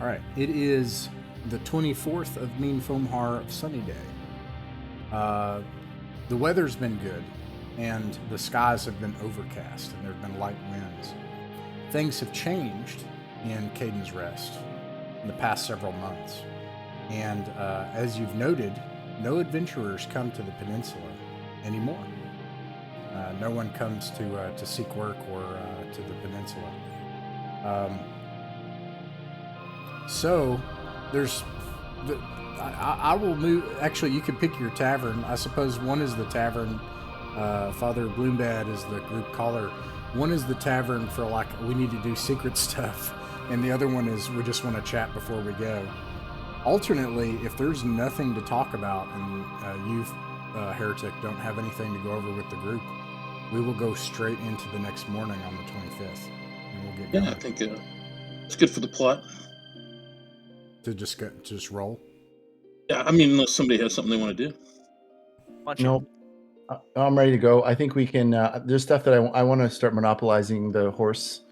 All right. It is the 24th of Mean Foamhar of Sunny Day. The weather's been good, and the skies have been overcast, and there have been light winds. Things have changed in Caden's Rest in the past several months. And as you've noted, no adventurers come to the peninsula anymore. No one comes to seek work or to the peninsula. So there's I will move. Actually, you can pick your tavern. I suppose one is the tavern. Father Bloombad is the group caller. One is the tavern for like we need to do secret stuff, and the other one is we just want to chat before we go. Alternately, if there's nothing to talk about and you, Heretic, don't have anything to go over with the group, we will go straight into the next morning on the 25th, and we'll get going. Yeah, I think it's good for the plot. To just roll. Yeah, I mean, unless somebody has something they want to do. No, I'm ready to go. I think we can. There's stuff that I want to start monopolizing the horse.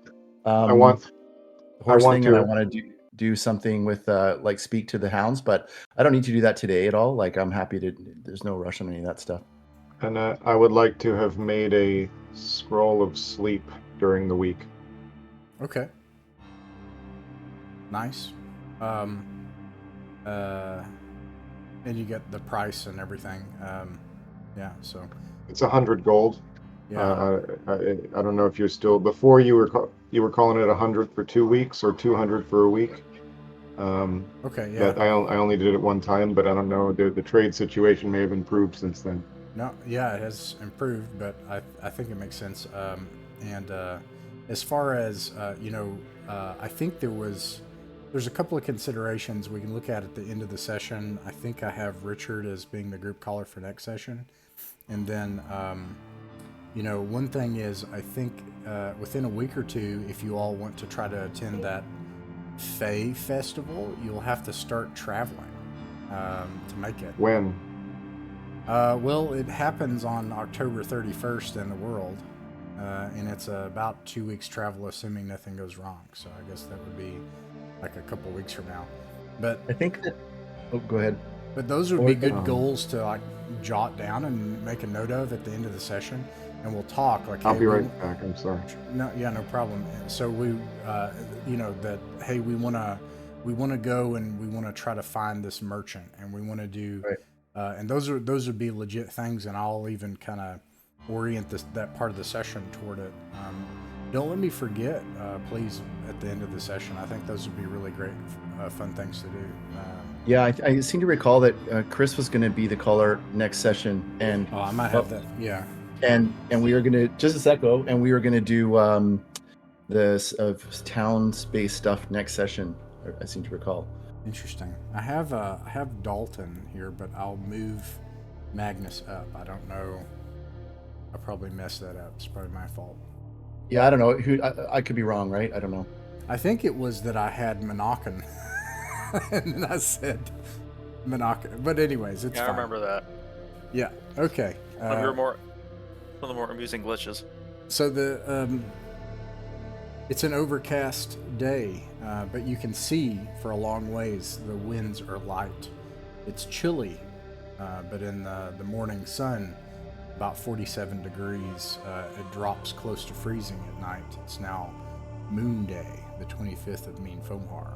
I want thing, to. and I want to do something with like speak to the hounds, but I don't need to do that today at all. Like I'm happy to. There's no rush on any of that stuff. And I would like to have made a scroll of sleep during the week. Okay. Nice. And you get the price and everything. Yeah, so it's 100 gold. Yeah. I don't know if you're still before you were calling it 100 for 2 weeks or 200 for a week. Okay, yeah. But I only did it one time, but I don't know. The trade situation may have improved since then. No, yeah, it has improved, but I think it makes sense. And as far as I think there's a couple of considerations we can look at the end of the session. I think I have Richard as being the group caller for next session. And then, one thing is, I think within a week or two, if you all want to try to attend that Fae Festival, you'll have to start traveling to make it. When? Well, it happens on October 31st in the world. And it's about 2 weeks travel, assuming nothing goes wrong. So I guess that would be like a couple weeks from now. But I think that. Oh, go ahead. But those would be good goals to like jot down and make a note of at the end of the session, and we'll talk. Like, I'll be right back. I'm sorry. No, yeah, no problem. So we, that hey, we want to go and we want to try to find this merchant, and we want to do, right. And those would be legit things, and I'll even kind of orient that part of the session toward it. Don't let me forget, please, at the end of the session. I think those would be really great, fun things to do. Yeah, I seem to recall that Chris was going to be the caller next session, and I might have that. Yeah, and we were going to just a sec ago, and we were going to do the towns-based stuff next session. I seem to recall. Interesting. I have Dalton here, but I'll move Magnus up. I don't know. I probably messed that up. It's probably my fault. Yeah, I don't know. I could be wrong, right? I don't know. I think it was that I had Monacan, and then I said Monacan. But anyways, it's fine. I remember that. Yeah. Okay. One of the more amusing glitches. So it's an overcast day, but you can see for a long ways the winds are light. It's chilly, but in the morning sun, about 47 degrees. It drops close to freezing at night. It's now Moon Day, the 25th of Mean Foamhar.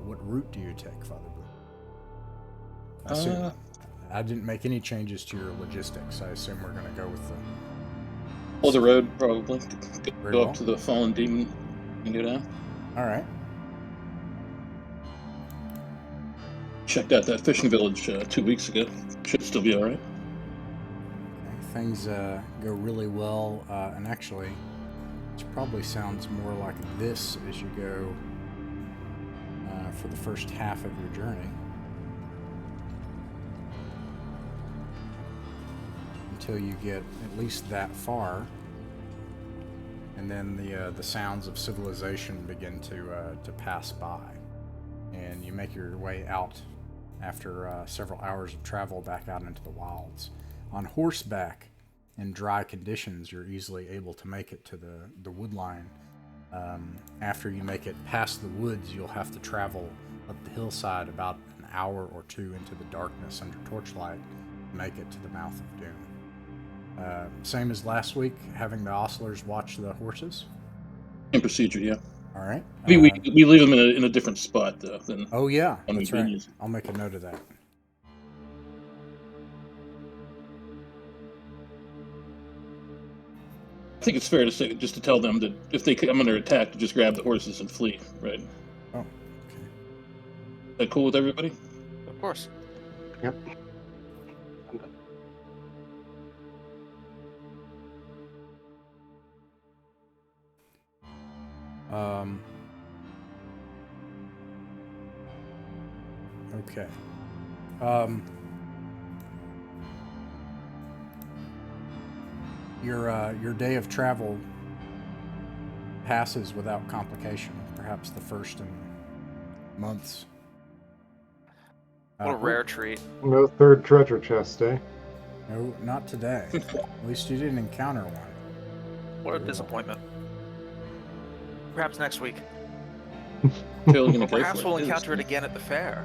What route do you take, Father Blue? I didn't make any changes to your logistics. I assume we're going to go with the road, probably. Go well. Up to the Fallen Demon and go down. All right. Checked out that fishing village 2 weeks ago. Should still be all right. Things go really well, and actually, it probably sounds more like this as you go for the first half of your journey, until you get at least that far, and then the sounds of civilization begin to pass by, and you make your way out after several hours of travel back out into the wilds. On horseback, in dry conditions, you're easily able to make it to the wood line After you make it past the woods, you'll have to travel up the hillside about an hour or two into the darkness under torchlight to make it to the mouth of Doom. Same as last week, having the ostlers watch the horses. In procedure, yeah. All right. We leave them in a different spot though than. Oh yeah, when that's we've been right. using. I'll make a note of that. I think it's fair to say, just to tell them that if they come under attack, to just grab the horses and flee, right? Oh, okay. Is that cool with everybody? Of course. Yep. Okay. Your day of travel passes without complication. Perhaps the first in months. What a rare treat. No third treasure chest, eh? No, not today. At least you didn't encounter one. What a disappointment. Perhaps next week. Phil's gonna Or go perhaps for we'll it. encounter it again at the fair.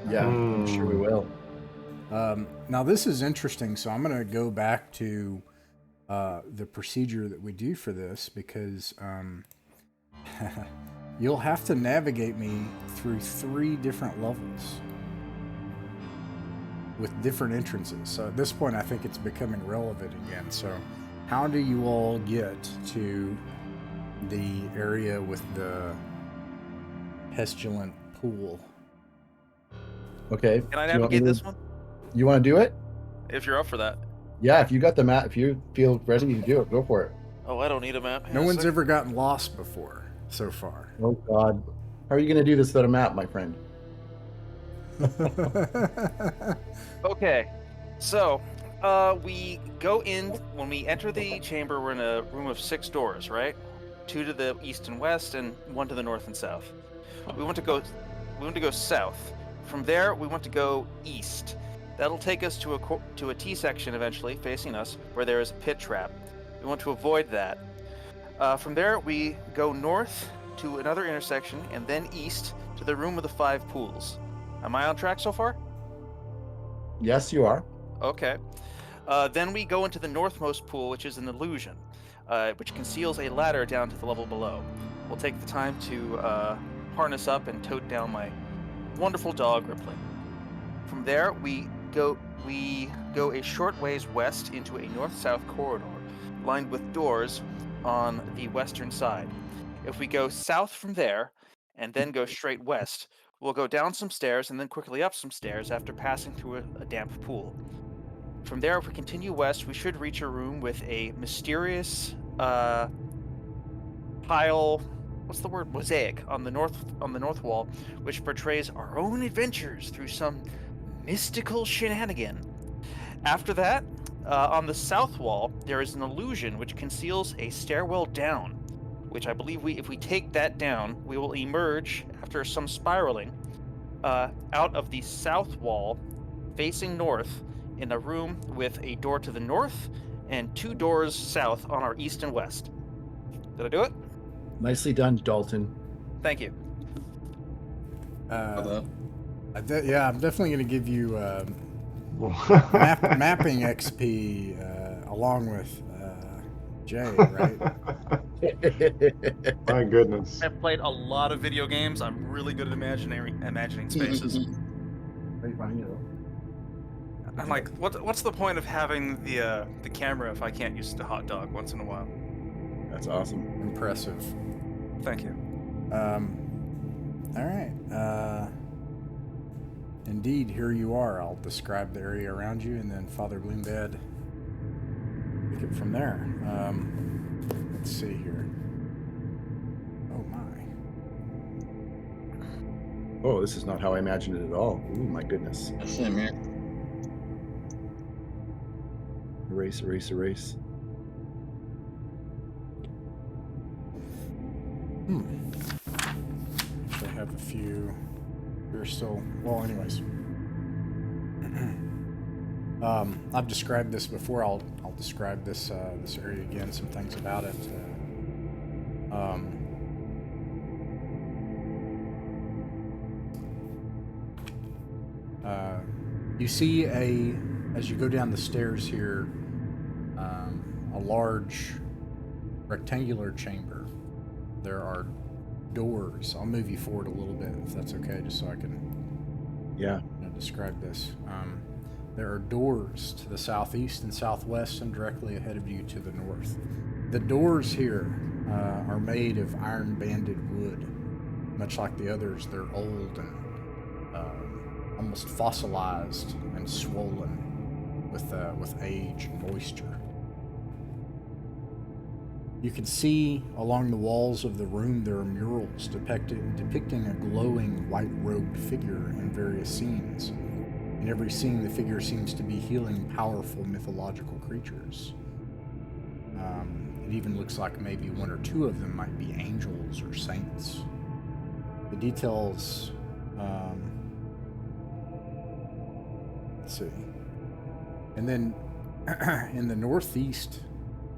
Yeah, I'm sure we will. Now this is interesting, so I'm going to go back to the procedure that we do for this because you'll have to navigate me through 3 different levels with different entrances. So at this point, I think it's becoming relevant again. So how do you all get to the area with the pestilent pool? Okay. Can I do you want me navigate to- this one? You want to do it? If you're up for that. Yeah, if you got the map, if you feel ready to do it, go for it. Oh, I don't need a map. Hang No on a one's second. ever gotten lost before so far. Oh God, how are you going to do this without a map, my friend? Okay, so we go in. When we enter the chamber, we're in a room of 6 doors, right? 2 to the east and west, and 1 to the north and south. We want to go south. From there, we want to go east. That'll take us to a T section eventually, facing us, where there is a pit trap. We want to avoid that. From there, we go north to another intersection, and then east to the room of the 5 pools. Am I on track so far? Yes, you are. Okay. Then we go into the northmost pool, which is an illusion, which conceals a ladder down to the level below. We'll take the time to harness up and tote down my wonderful dog, Rippling. From there, we go a short ways west into a north-south corridor, lined with doors on the western side. If we go south from there, and then go straight west, we'll go down some stairs and then quickly up some stairs after passing through a damp pool. From there, if we continue west, we should reach a room with a mysterious tile, what's the word, mosaic on the north wall, which portrays our own adventures through some mystical shenanigan. After that, on the south wall, there is an illusion which conceals a stairwell down, which I believe if we take that down, we will emerge after some spiraling out of the south wall, facing north, in a room with a door to the north and 2 doors south on our east and west. Did I do it? Nicely done, Dalton. Thank you. How about- Yeah, I'm definitely going to give you mapping XP along with Jay, right? My goodness. I've played a lot of video games. I'm really good at imagining spaces. Are you finding it? I'm like, what's the point of having the camera if I can't use the hot dog once in a while? That's awesome. Impressive. Thank you. All right. Indeed, here you are. I'll describe the area around you, and then Father Bloombed pick it from there. Let's see here. Oh my. Oh, this is not how I imagined it at all. Ooh, my goodness. Same here. Erase, erase, erase. Actually, I have a few. You're still. Well, anyways. I've described this before. I'll describe this area again. Some things about it. You see as you go down the stairs here, a large rectangular chamber. There are doors. I'll move you forward a little bit if that's okay, just so I can describe this. There are doors to the southeast and southwest and directly ahead of you to the north. The doors here are made of iron-banded wood. Much like the others, they're old and almost fossilized and swollen with age and moisture. You can see along the walls of the room there are murals depicting a glowing white-robed figure in various scenes. In every scene, the figure seems to be healing powerful mythological creatures. It even looks like maybe one or two of them might be angels or saints. The details... let's see. And then in the northeast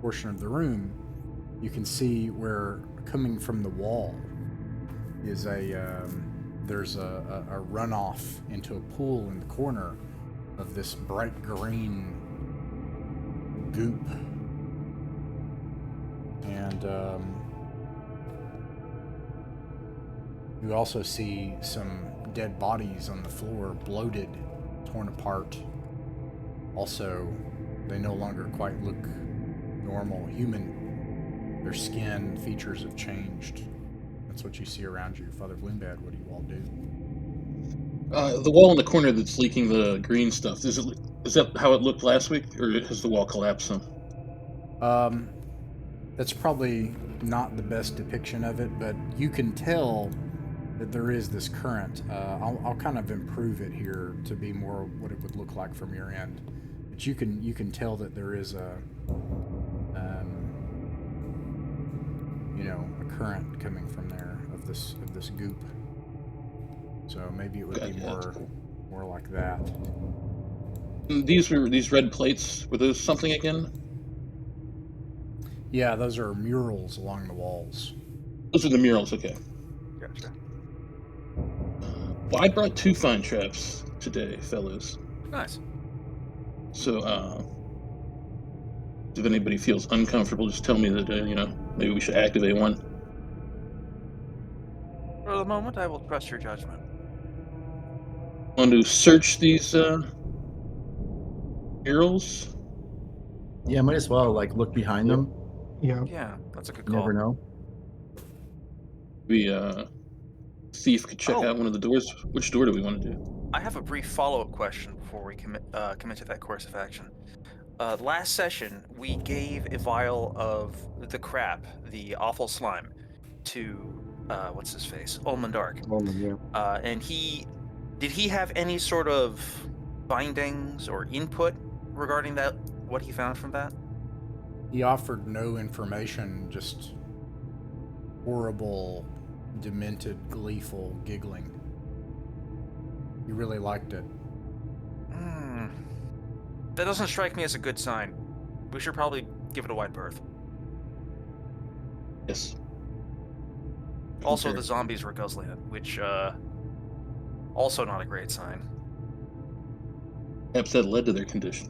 portion of the room, you can see where coming from the wall is there's a runoff into a pool in the corner of this bright green goop. And you also see some dead bodies on the floor, bloated, torn apart. Also, they no longer quite look normal, human. Their skin features have changed. That's what you see around you. Father Bloombad, what do you all do? The wall in the corner that's leaking the green stuff, is that how it looked last week, or has the wall collapsed some? That's probably not the best depiction of it, but you can tell that there is this current. I'll kind of improve it here to be more what it would look like from your end. But you can tell that there is a current coming from there of this goop. So maybe it would be more like that. These red plates, were those something again? Yeah, those are murals along the walls. Those are the murals, okay. Gotcha. Well, I brought 2 fine traps today, fellows. Nice. So, if anybody feels uncomfortable, just tell me that, maybe we should activate one. For the moment, I will trust your judgment. Want to search these murals? Yeah, might as well look behind them. Yeah. Yeah, that's a good You call. never know. Maybe Thief could check out one of the doors. Which door do we want to do? I have a brief follow-up question before we commit to that course of action. Last session, we gave a vial of the crap, the awful slime, to what's his face, Ullman Dark. Moment, yeah. And did he have any sort of findings or input regarding that? What he found from that? He offered no information, just horrible, demented, gleeful giggling. He really liked it. That doesn't strike me as a good sign. We should probably give it a wide berth. Yes. Also, the zombies were guzzling it, which, also not a great sign. Perhaps that led to their condition.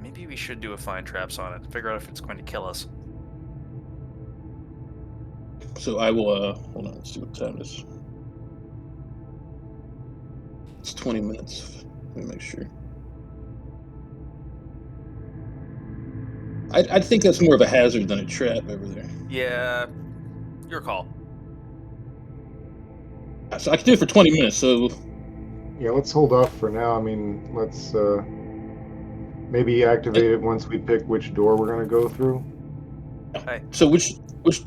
Maybe we should do a find traps on it, figure out if it's going to kill us. So I will, hold on, let's see what time it is. It's 20 minutes. Let me make sure. I think that's more of a hazard than a trap over there. Yeah, your call. So I can do it for 20 minutes, so... Yeah, let's hold off for now. I mean, let's maybe activate it once we pick which door we're going to go through. Hey. So which do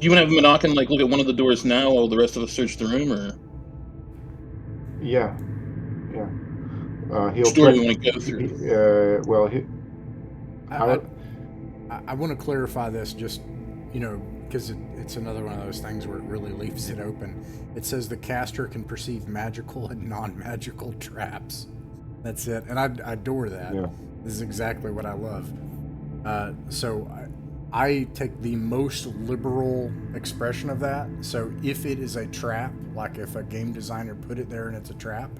you want to have him knock and look at one of the doors now while the rest of us search the room, or? Yeah. Which door do you want to go through? I want to clarify this just, because it's another one of those things where it really leaves it open. It says the caster can perceive magical and non-magical traps. That's it. And I adore that. Yeah. This is exactly what I love. So I take the most liberal expression of that. So if it is a trap, like if a game designer put it there and it's a trap,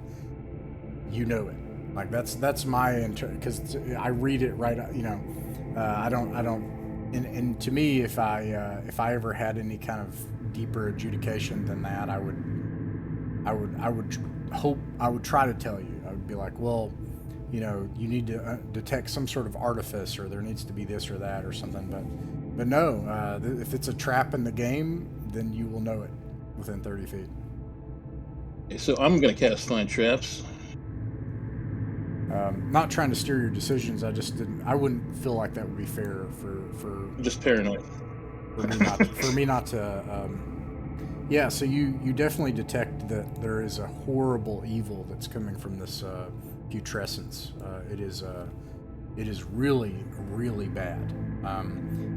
you know it. Like that's my because I read it right. I don't. And to me, if I ever had any kind of deeper adjudication than that, I would try to tell you. I would be like, well, you need to detect some sort of artifice, or there needs to be this or that or something. But no, if it's a trap in the game, then you will know it within 30 feet. Okay, so I'm going to cast Find Traps. Not trying to steer your decisions. I wouldn't feel like that would be fair for I'm just paranoid. for me not to. Yeah, so you definitely detect that there is a horrible evil that's coming from this putrescence. It is really, really bad.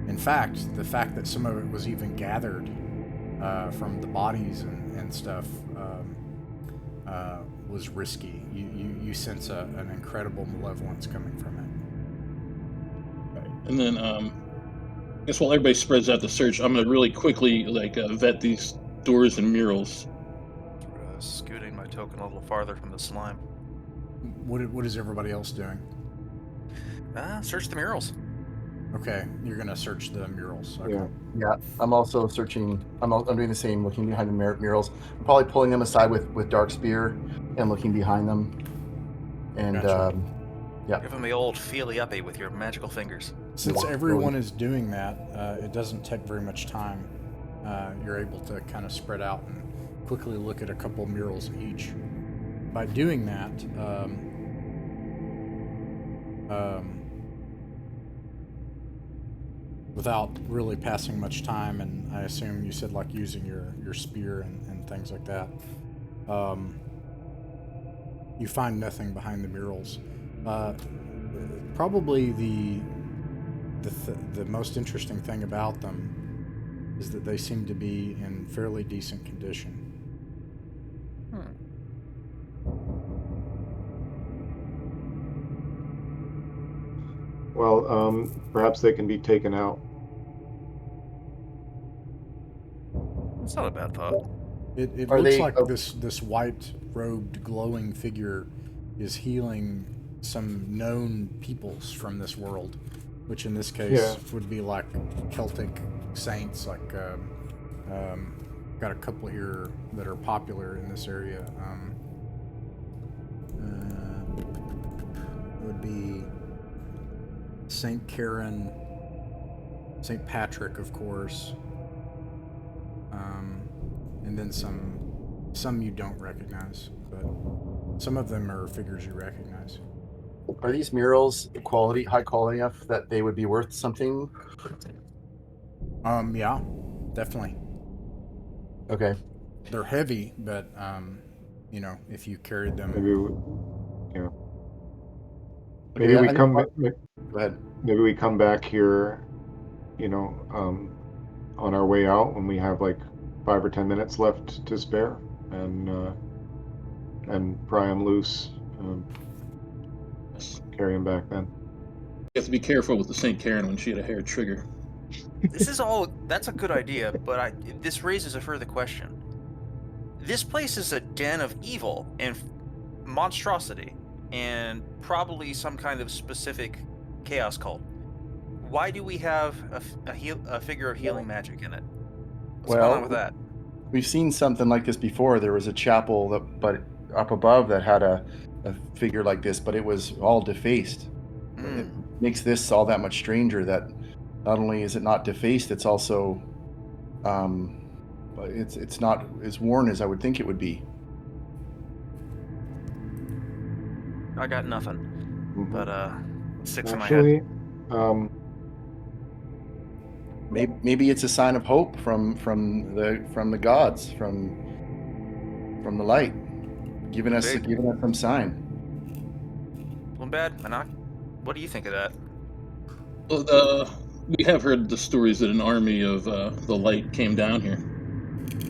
In fact, the fact that some of it was even gathered from the bodies and stuff was risky. You sense an incredible malevolence coming from it. And then, I guess while everybody spreads out to search, I'm going to really quickly vet these doors and murals. Scooting my token a little farther from the slime. What is everybody else doing? Search the murals. Okay, you're gonna search the murals. Okay. Yeah. I'm also searching. I'm doing the same, looking behind the murals. I'm probably pulling them aside with Dark Spear and looking behind them. And Gotcha. Give them the old feely uppy with your magical fingers. Since everyone is doing that, it doesn't take very much time. You're able to kind of spread out and quickly look at a couple murals each. By doing that, without really passing much time, and I assume you said like using your spear and things like that, you find nothing behind the murals. Probably the most interesting thing about them is that they seem to be in fairly decent condition. Well, perhaps they can be taken out. That's not a bad thought. It Are looks they- like this white-robed, glowing figure is healing some known peoples from this world, which in this case would be like Celtic saints. Like, got a couple here that are popular in this area. It would be Saint Karen, Saint Patrick, of course. And then some you don't recognize, but some of them are figures you recognize. Are these murals high quality enough that they would be worth something? Yeah, definitely. Okay. They're heavy, but if you carried them, Maybe we I come. think- Go ahead. Maybe we come back here, on our way out when we have like 5 or 10 minutes left to spare, and pry them loose, carry them back then. You have to be careful with the St. Karen when she had a hair trigger. That's a good idea, but this raises a further question. This place is a den of evil and monstrosity, and probably some kind of specific chaos cult. Why do we have a figure of healing magic in it? What's going on with that? We've seen something like this before. There was a chapel but up above that had a figure like this, but it was all defaced. It makes this all that much stranger that not only is it not defaced, it's also it's not as worn as I would think it would be. I got nothing, Mhm. but sticks in my head. Actually, Maybe it's a sign of hope from the gods, from the light, giving us some sign. Bad, Manak. What do you think of that? Well, we have heard the stories that an army of the light came down here.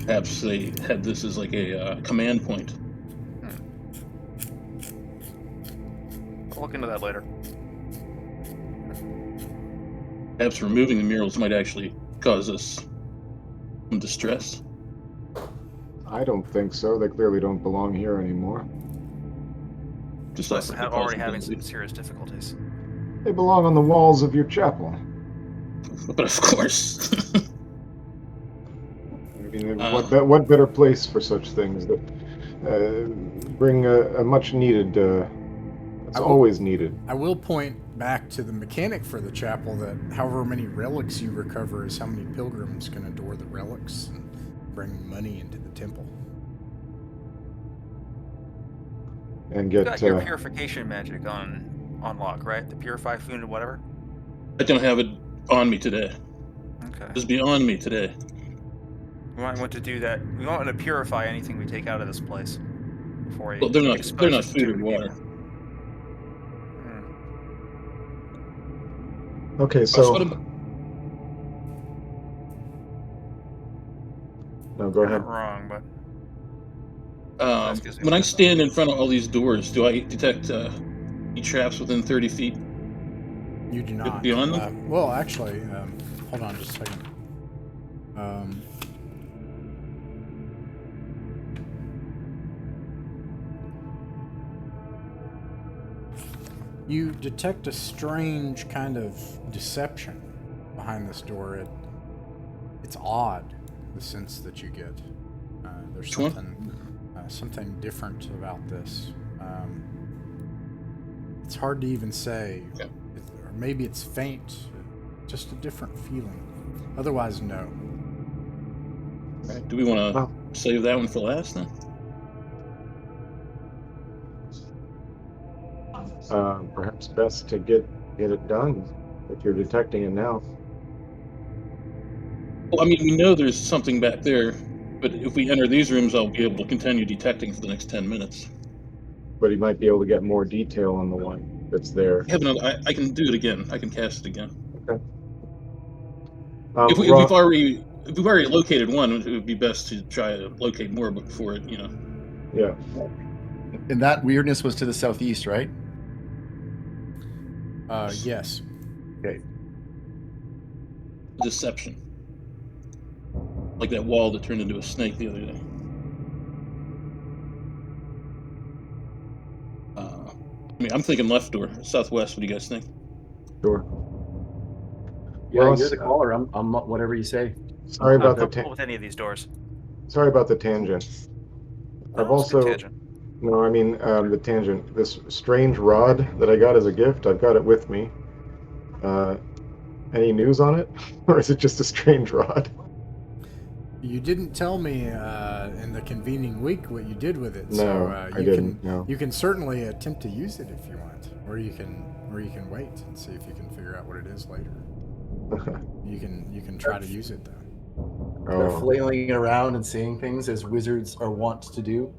Perhaps they had this as like a command point. I'll look into that later. Perhaps removing the murals might actually cause us some distress. I don't think so. They clearly don't belong here anymore. Just Plus, offering the already having possibility. some serious difficulties. They belong on the walls of your chapel. But of course. I mean, what better place for such things that bring a much needed. It's always needed. I will point back to the mechanic for the chapel that however many relics you recover is how many pilgrims can adore the relics and bring money into the temple. And You get got your purification magic on lock, right? The purify food and whatever. I don't have it on me today. Okay. It's beyond me today. We might want to do that. We want to purify anything we take out of this place before we Well, they're not expose it food to or water. people. Okay, So so what about- no, go You're ahead. not wrong, but when I stand in front of all these doors, do I detect any traps within 30 feet? You do not. Beyond them? Well, actually, hold on just a second. You detect a strange kind of deception behind this door. It's odd, the sense that you get. There's something different about this. It's hard to even say. Okay. Or maybe it's faint. Just a different feeling. Otherwise, no. Right. Do we want to save that one for last then? Perhaps best to get it done if you're detecting it now. Well, I mean, we know there's something back there, but if we enter these rooms, I'll be able to continue detecting for the next 10 minutes. But you might be able to get more detail on the one that's there. I can do it again. I can cast it again. Okay. If we've already located one, it would be best to try to locate more before it, Yeah. And that weirdness was to the southeast, right? Yes. Okay. Deception. Like that wall that turned into a snake the other day. I'm thinking left door, southwest. What do you guys think? Sure. Yeah, Ross, you're the caller. I'm whatever you say. Sorry I'm about the comfortable with any of these doors. sorry about the tangent. Oh, I've it's a good also tangent. no, I mean the tangent. This strange rod that I got as a gift. I've got it with me. Any news on it, or is it just a strange rod? You didn't tell me in the convening week what you did with it. No, So I you didn't. can No. you can certainly attempt to use it if you want, or you can wait and see if you can figure out what it is later. You can try to use it though. They're Oh, flailing it around and saying things as wizards are wont to do.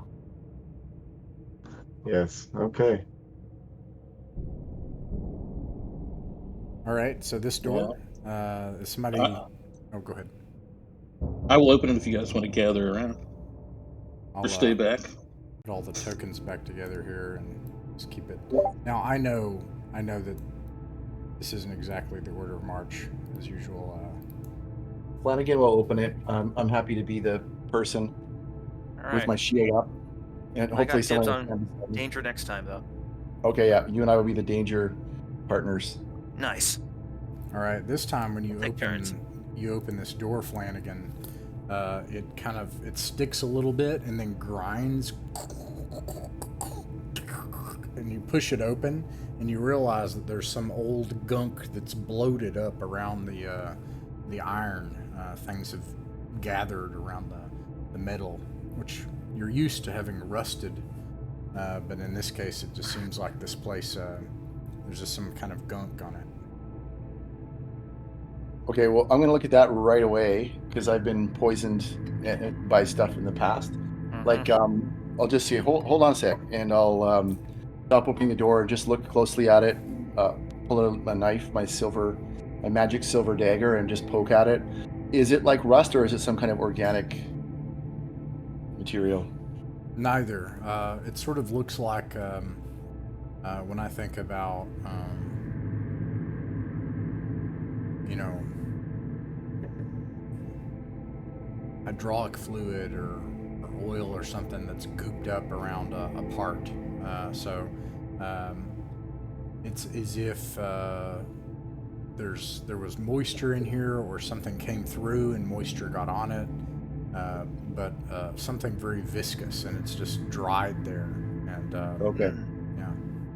yes. Okay. All right. So this door, is somebody? Oh, go ahead. I will open it if you guys want to gather around I'll or stay back. put all the tokens back together here and just keep it. Now I know that this isn't exactly the order of march as usual. Flanagan will open it. I'm happy to be the person All with right. my shield up, and I hopefully got dibs someone. on danger next time, though. Okay, yeah, you and I will be the danger partners. Nice. All right. This time when you Take turns. open this door, Flanagan, it sticks a little bit and then grinds, and you push it open and you realize that there's some old gunk that's bloated up around the iron. Things have gathered around the metal, which you're used to having rusted, but in this case it just seems like this place there's just some kind of gunk on it. Okay, well, I'm gonna look at that right away because I've been poisoned by stuff in the past. Mhm. Like, I'll just see. Hold on a sec, and I'll stop opening the door, just look closely at it, pull out a knife, my magic silver dagger, and just poke at it. Is it like rust or is it some kind of organic material? Neither. It sort of looks like when I think about you know, hydraulic fluid or oil or something that's gooped up around a part. It's as if there was moisture in here, or something came through and moisture got on it. But something very viscous, and it's just dried there. And Okay. yeah,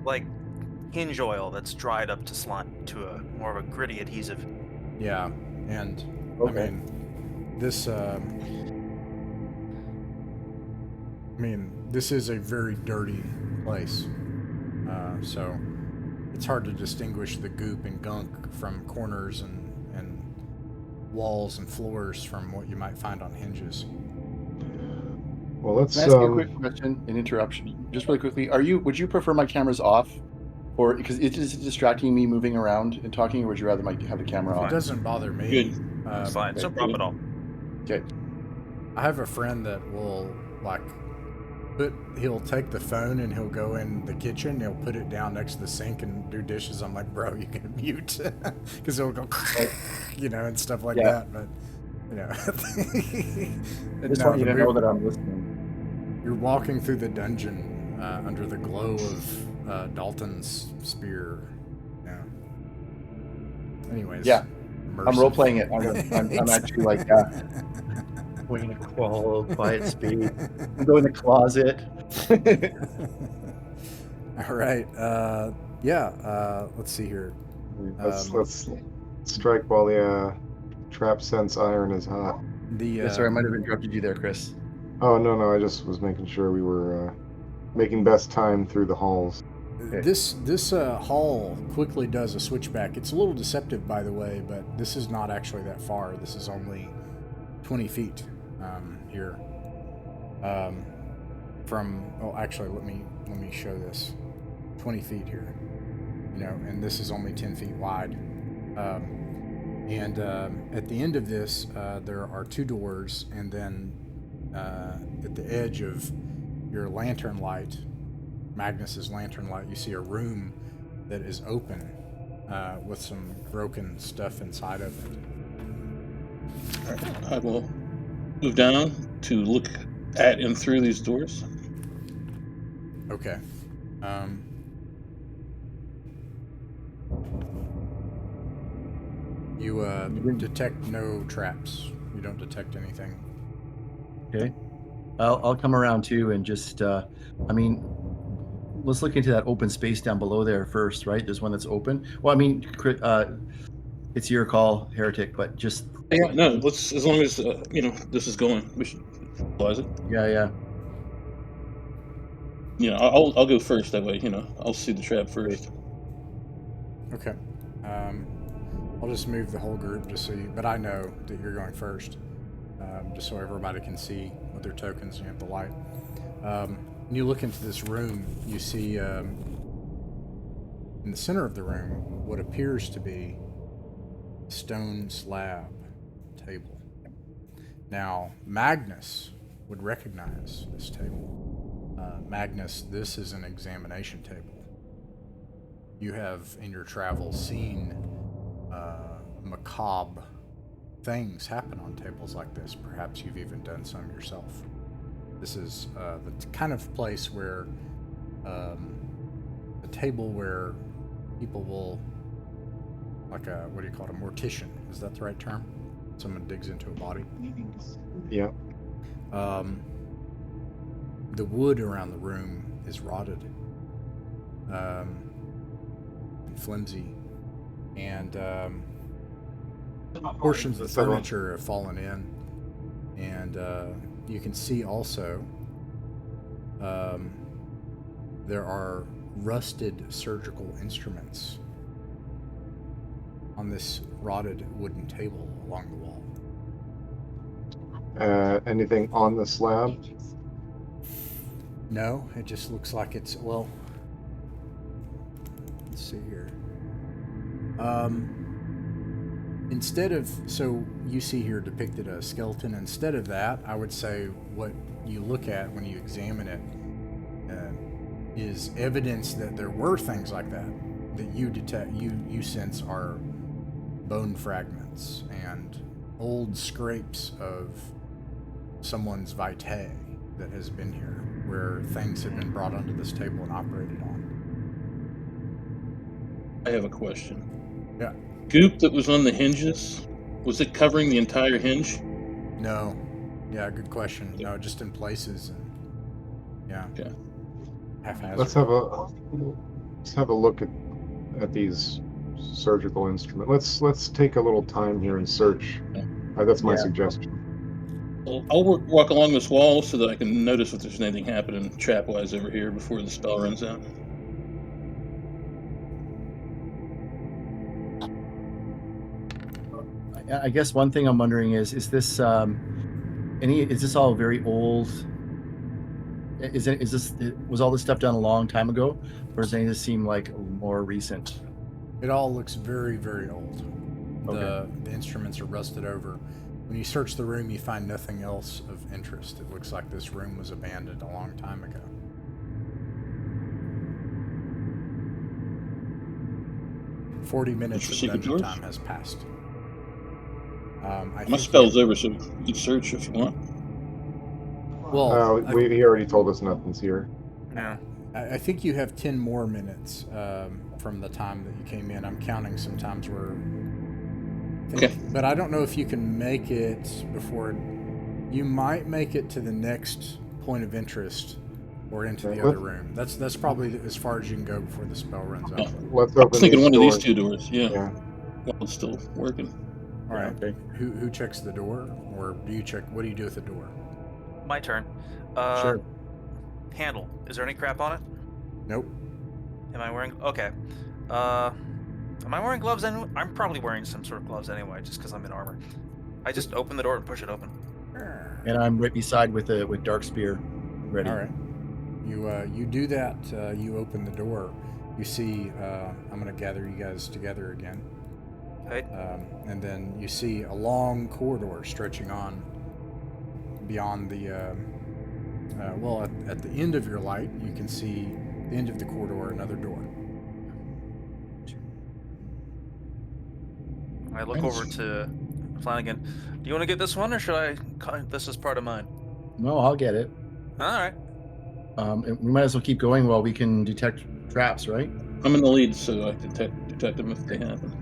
Like hinge oil that's dried up to slime to a more of a gritty adhesive. yeah, and Okay. I mean, this is a very dirty place, so it's hard to distinguish the goop and gunk from corners and walls and floors from what you might find on hinges. Well, let's. Can I ask you a quick question? An interruption, just really quickly. Would you prefer my cameras off, or because it is distracting me moving around and talking, or would you rather have the camera It on? doesn't bother me. Good. It's fine. It's no problem at all. Okay. I have a friend that will he'll take the phone and he'll go in the kitchen, he'll put it down next to the sink and do dishes. I'm like, bro, you can mute, because it'll go, and stuff like that. But I just want you to know that I'm listening. You're walking through the dungeon under the glow of Dalton's spear. Yeah. Anyways. Yeah. Immersive. I'm role playing it. I'm actually like going to crawl quiet speed. Go in the closet. All right. Let's see here. Let's strike while the trap sense iron is hot. Sorry, I might have interrupted you there, Chris. Oh no, I just was making sure we were making best time through the halls. Okay. This hall quickly does a switchback. It's a little deceptive, by the way, but this is not actually that far. This is only 20 feet here. Actually, let me show this. 20 feet here, and this is only 10 feet wide. At the end of this, there are two doors, and then at the edge of your lantern light, Magnus's lantern light, you see a room that is open with some broken stuff inside of it. I will move down to look at and through these doors. Okay. You detect no traps. You don't detect anything. Okay. I'll come around too and just, let's look into that open space down below there first, right? There's one that's open. Well, it's your call, Heretic, but just... Yeah, no, let's, as long as, this is going, we should realize it. Yeah. I'll go first, that way, I'll see the trap first. Okay. I'll just move the whole group but I know that you're going first, just so everybody can see with their tokens and you have the light. When you look into this room, you see in the center of the room what appears to be a stone slab table. Now, Magnus would recognize this table. Magnus, this is an examination table. You have, in your travels, seen macabre things happen on tables like this. Perhaps you've even done some yourself. This is the kind of place where a table where people will, like a, what do you call it, a mortician? Is that the right term? Someone digs into a body? Yeah. The wood around the room is rotted, and flimsy, and portions of the furniture have fallen in, and you can see also there are rusted surgical instruments on this rotted wooden table along the wall. Anything on the slab? No, it just looks like it's, well, let's see here. Instead of, so you see here depicted a skeleton. Instead of that, I would say what you look at when you examine it is evidence that there were things like that you detect, you sense are bone fragments and old scrapes of someone's vitae that has been here, where things have been brought onto this table and operated on. I have a question. Yeah. Goop that was on the hinges, was it covering the entire hinge? No. Yeah, good question. No, just in places. And yeah. Okay. Haphazard. Let's have a look at these surgical instruments. Let's take a little time here and search. That's my suggestion. Well, I'll walk along this wall so that I can notice if there's anything happening trap-wise over here before the spell runs out. I guess one thing I'm wondering is this is this all very old? Was all this stuff done a long time ago, or does any of this seem like more recent? It all looks very, very old. Okay. The instruments are rusted over. When you search the room, you find nothing else of interest. It looks like this room was abandoned a long time ago. "40 minutes of secret dungeon doors? time has passed." My spell's over, so you can search if you want. Well, He already told us nothing's here. Yeah. I think you have 10 more minutes from the time that you came in. I'm counting sometimes where... Okay. But I don't know if you can make it before... You might make it to the next point of interest or into the other room. That's probably as far as you can go before the spell runs out. Let's I open was thinking one of these doors. two doors, yeah. Yeah. While it's still working. All right. Okay. Who checks the door? Or do you check... What do you do with the door? My turn. Sure. Handle. Is there any crap on it? Nope. Am I wearing... Okay. Am I wearing gloves anyway? I'm probably wearing some sort of gloves anyway, just because I'm in armor. I just open the door and push it open. And I'm right beside with Dark Spear ready. All right. You do that. You open the door. You see... I'm going to gather you guys together again. Okay. And then you see a long corridor stretching on beyond the... at the end of your light, you can see the end of the corridor, another door. I look over to Flanagan. Do you want to get this one, or should I... This is part of mine. No, I'll get it. All right. And we might as well keep going while we can detect traps, right? I'm in the lead, so I can detect them if they happen.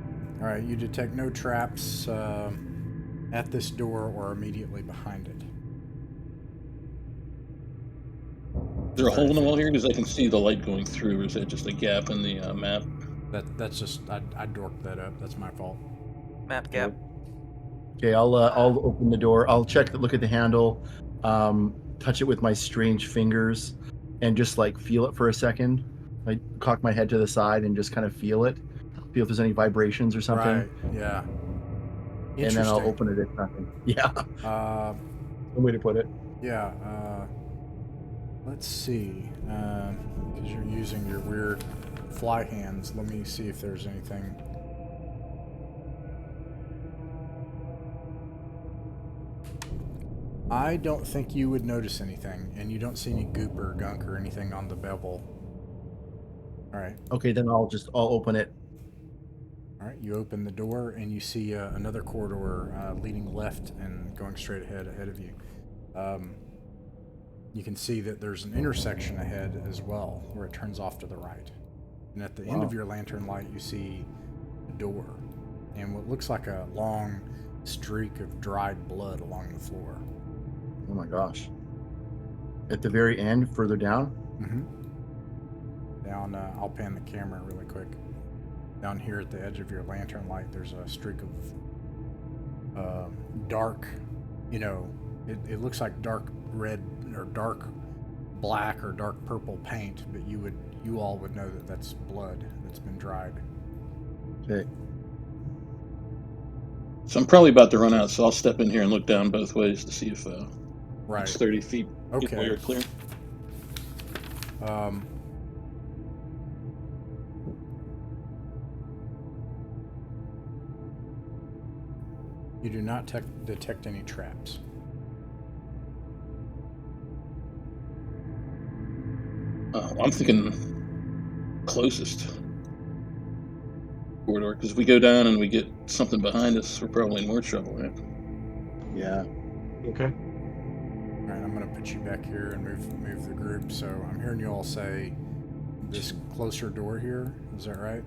All right, you detect no traps at this door or immediately behind it. Is there a hole in the wall here? Because I can see the light going through, or is that just a gap in the map? That's just... I dorked that up. That's my fault. Map gap. Okay, I'll open the door. I'll look at the handle, touch it with my strange fingers, and just like feel it for a second. I cock my head to the side and just kind of feel it. Feel if there's any vibrations or something. Right, yeah. And then I'll open it if nothing. Yeah. One way to put it. Yeah. Let's see. Because you're using your weird fly hands. Let me see if there's anything. I don't think you would notice anything, and you don't see any goop or gunk or anything on the bevel. All right. Okay, then I'll open it. All right, you open the door and you see another corridor leading left and going straight ahead of you. You can see that there's an intersection ahead as well, where it turns off to the right. And at the end of your lantern light, you see a door and what looks like a long streak of dried blood along the floor. Oh my gosh. At the very end, further down? Mm-hmm. Down, I'll pan the camera really quick. Down here at the edge of your lantern light, there's a streak of dark, it looks like dark red or dark black or dark purple paint, but you all would know that that's blood that's been dried. Okay. So I'm probably about to run out, so I'll step in here and look down both ways to see if Right. it's 30 feet. Okay. While you're clear. You do not detect any traps. I'm thinking closest. corridor. Because if we go down and we get something behind us, we're probably in more trouble, right? Yeah. Okay. All right, I'm gonna put you back here and move the group. So I'm hearing you all say this closer door here. Is that right?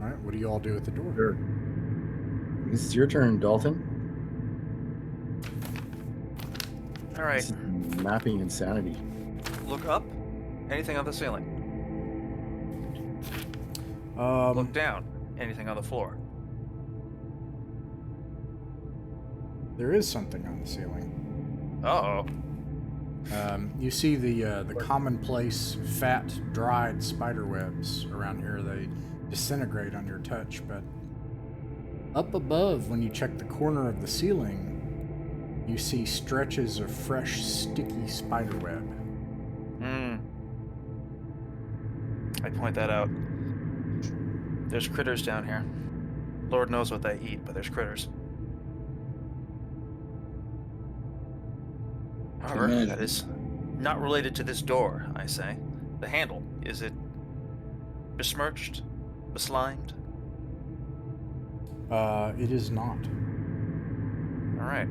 All right. What do you all do at the door? Sure. This is your turn, Dalton. All right. This is mapping insanity. Look up. Anything on the ceiling. Look down. Anything on the floor. There is something on the ceiling. Uh-oh. You see the commonplace fat, dried spider webs around here. They disintegrate on your touch, but up above, when you check the corner of the ceiling, you see stretches of fresh, sticky spider web. I point that out. There's critters down here. Lord knows what they eat, but there's critters. However, Imagine. that is not related to this door, I say. The handle, is it besmirched? Beslimed? It is not. Alright.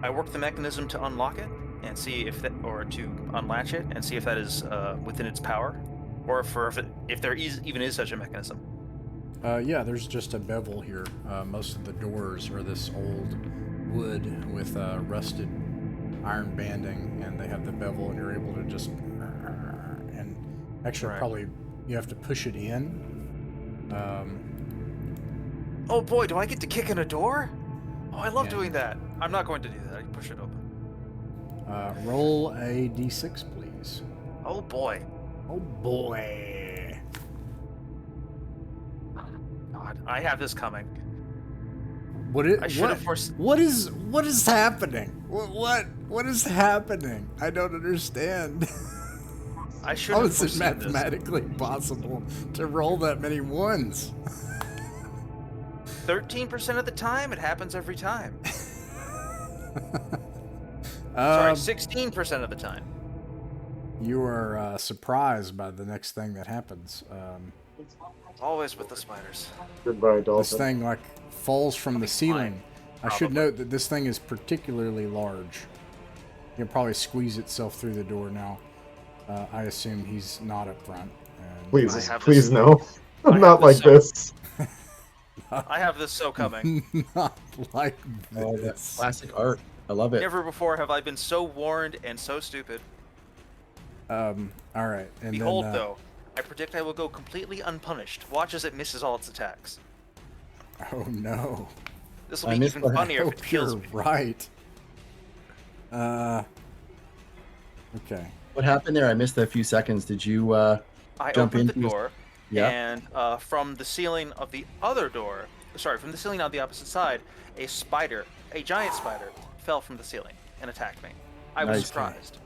I work the mechanism to unlock it and see if that, or to unlatch it and see if that is within its power, or if there even is such a mechanism. Yeah, there's just a bevel here. Most of the doors are this old wood with rusted iron banding, and they have the bevel, and you're able to just... And actually, Right. probably you have to push it in. Oh boy, do I get to kick in a door? Oh, I love Yeah. doing that. I'm not going to do that. I push it open. Roll a d6, please. Oh boy. Oh boy. God, I have this coming. What I should have foreseen. What is happening? What is happening? I don't understand. I should How have is it foreseen this. mathematically possible to roll that many ones? 13% of the time, it happens every time. Sorry, 16% of the time. You are surprised by the next thing that happens. Always with the spiders. Goodbye, Dalton. This thing like falls from the ceiling. I should probably. note that this thing is particularly large. You can probably squeeze itself through the door now. I assume he's not up front. And Please, I have please this- no. I I'm have not this like so- this. I have this so coming. not like Oh, that's this. classic art. I love it. Never before have I been so warned and so stupid. All right. And Behold, then, though, I predict I will go completely unpunished. Watch as it misses all its attacks. Oh no. This will I be missed even what funnier if it Hope kills you're me. right. Okay. What happened there? I missed a few seconds. Did you I jump opened the into- door, Yeah. and from the ceiling of the other door, from the ceiling on the opposite side, a giant spider, fell from the ceiling and attacked me. I was Nice. surprised.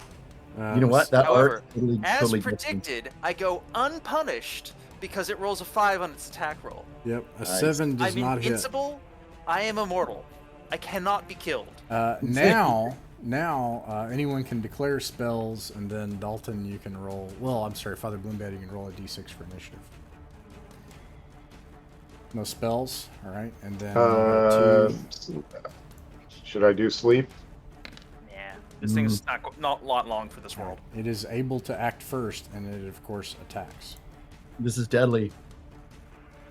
You know what? That However, art totally, As totally gets me. predicted, I go unpunished because it rolls a 5 on its attack roll. Yep. A Nice. 7 does I'm not hit. invincible. I am immortal. I cannot be killed. Now, anyone can declare spells, and then Dalton, you can roll. Well, I'm sorry, Father Bloombad, you can roll a d6 for initiative. No spells, all right, and then two. Should I do sleep? Nah, this thing's not long for this world. It is able to act first, and it of course attacks. This is deadly.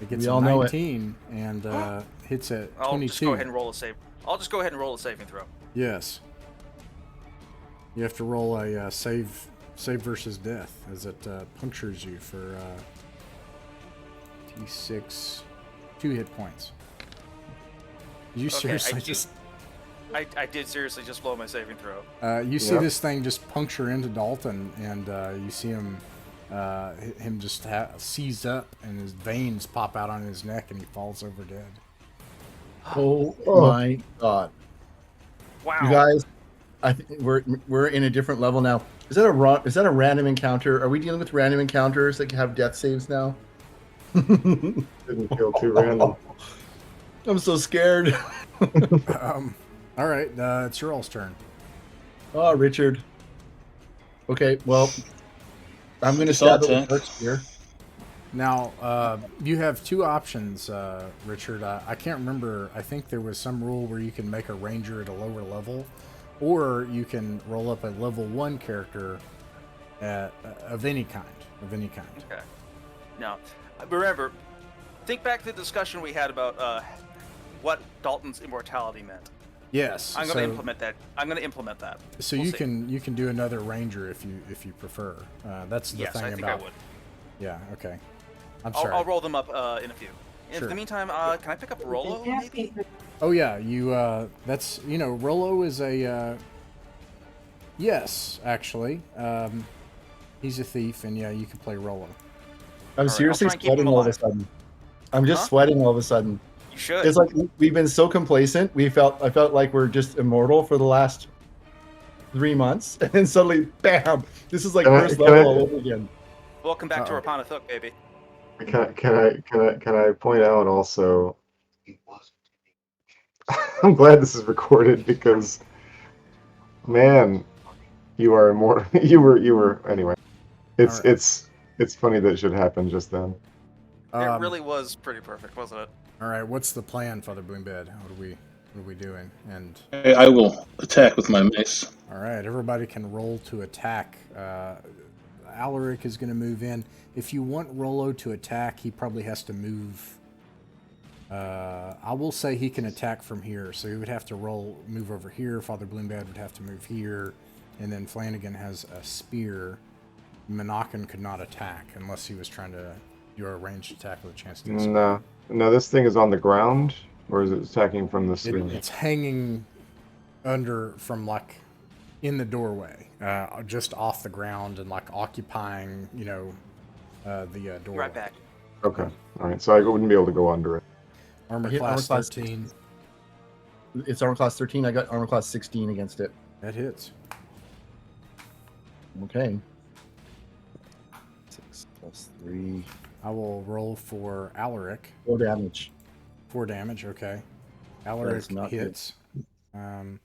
It gets We a all know it. 19 and hits at I'll 22. just go ahead and roll a save. I'll just go ahead and roll a saving throw. Yes. You have to roll a save versus death as it punctures you for d6, 2 hit points. You seriously I did seriously just blow my saving throw. you see Yep. this thing just puncture into Dalton, and you see him just seize up, and his veins pop out on his neck, and he falls over dead. Oh, Oh. my god! Wow. You guys, I think we're in a different level now. Is that a random encounter? Are we dealing with random encounters that have death saves now? Didn't feel too random. I'm so scared. All right, it's your all's turn. Oh, Richard. Okay, well, I'm going to Just all stab it with attack. Dark Spear. Now, you have two options, Richard. I can't remember. I think there was some rule where you can make a ranger at a lower level, or you can roll up a level 1 character of any kind. Okay. Now, remember, think back to the discussion we had about what Dalton's immortality meant. Yes. I'm going to implement that. So We'll you see. can do another ranger if you prefer. That's the Yes, thing I think about. I would. Yeah. Okay. I'm sorry. I'll roll them up in a few. In Sure. the meantime, can I pick up Rollo, maybe? Oh yeah, you. That's Rollo is a. Yes, actually. He's a thief, and yeah, you can play Rollo. I'm I'll seriously try and keep him sweating all of a alive. sudden. I'm just Huh? sweating all of a sudden. You should. It's like we've been so complacent. I felt like we're just immortal for the last 3 months, and then suddenly, bam! This is like first level all over again. Welcome back to Uh-oh. Rappan Athuk, baby. Can I point out also? I'm glad this is recorded because, man, you are more. You were anyway. It's All right. it's funny that it should happen just then. It really was pretty perfect, wasn't it? All right. What's the plan, Father Bloombed? What are we doing? And I will attack with my mace. all right, everybody can roll to attack. Alaric is going to move in. If you want Rollo to attack, he probably has to move. I will say he can attack from here, so he would have to move over here. Father Bloombad would have to move here, and then Flanagan has a spear. Monacan could not attack unless he was trying to do a ranged attack with a chance to do so. No, this thing is on the ground, or is it attacking from the ceiling? It's hanging from like in the doorway, just off the ground and like occupying, the doorway. Right back. Okay, all right. So I wouldn't be able to go under it. Armor I hit class armor class 13. It's armor class 13. I got armor class 16 against it. That hits. Okay. 6 plus 3. I will roll for Alaric. 4 damage. 4 damage, okay. That Alaric is not hits. I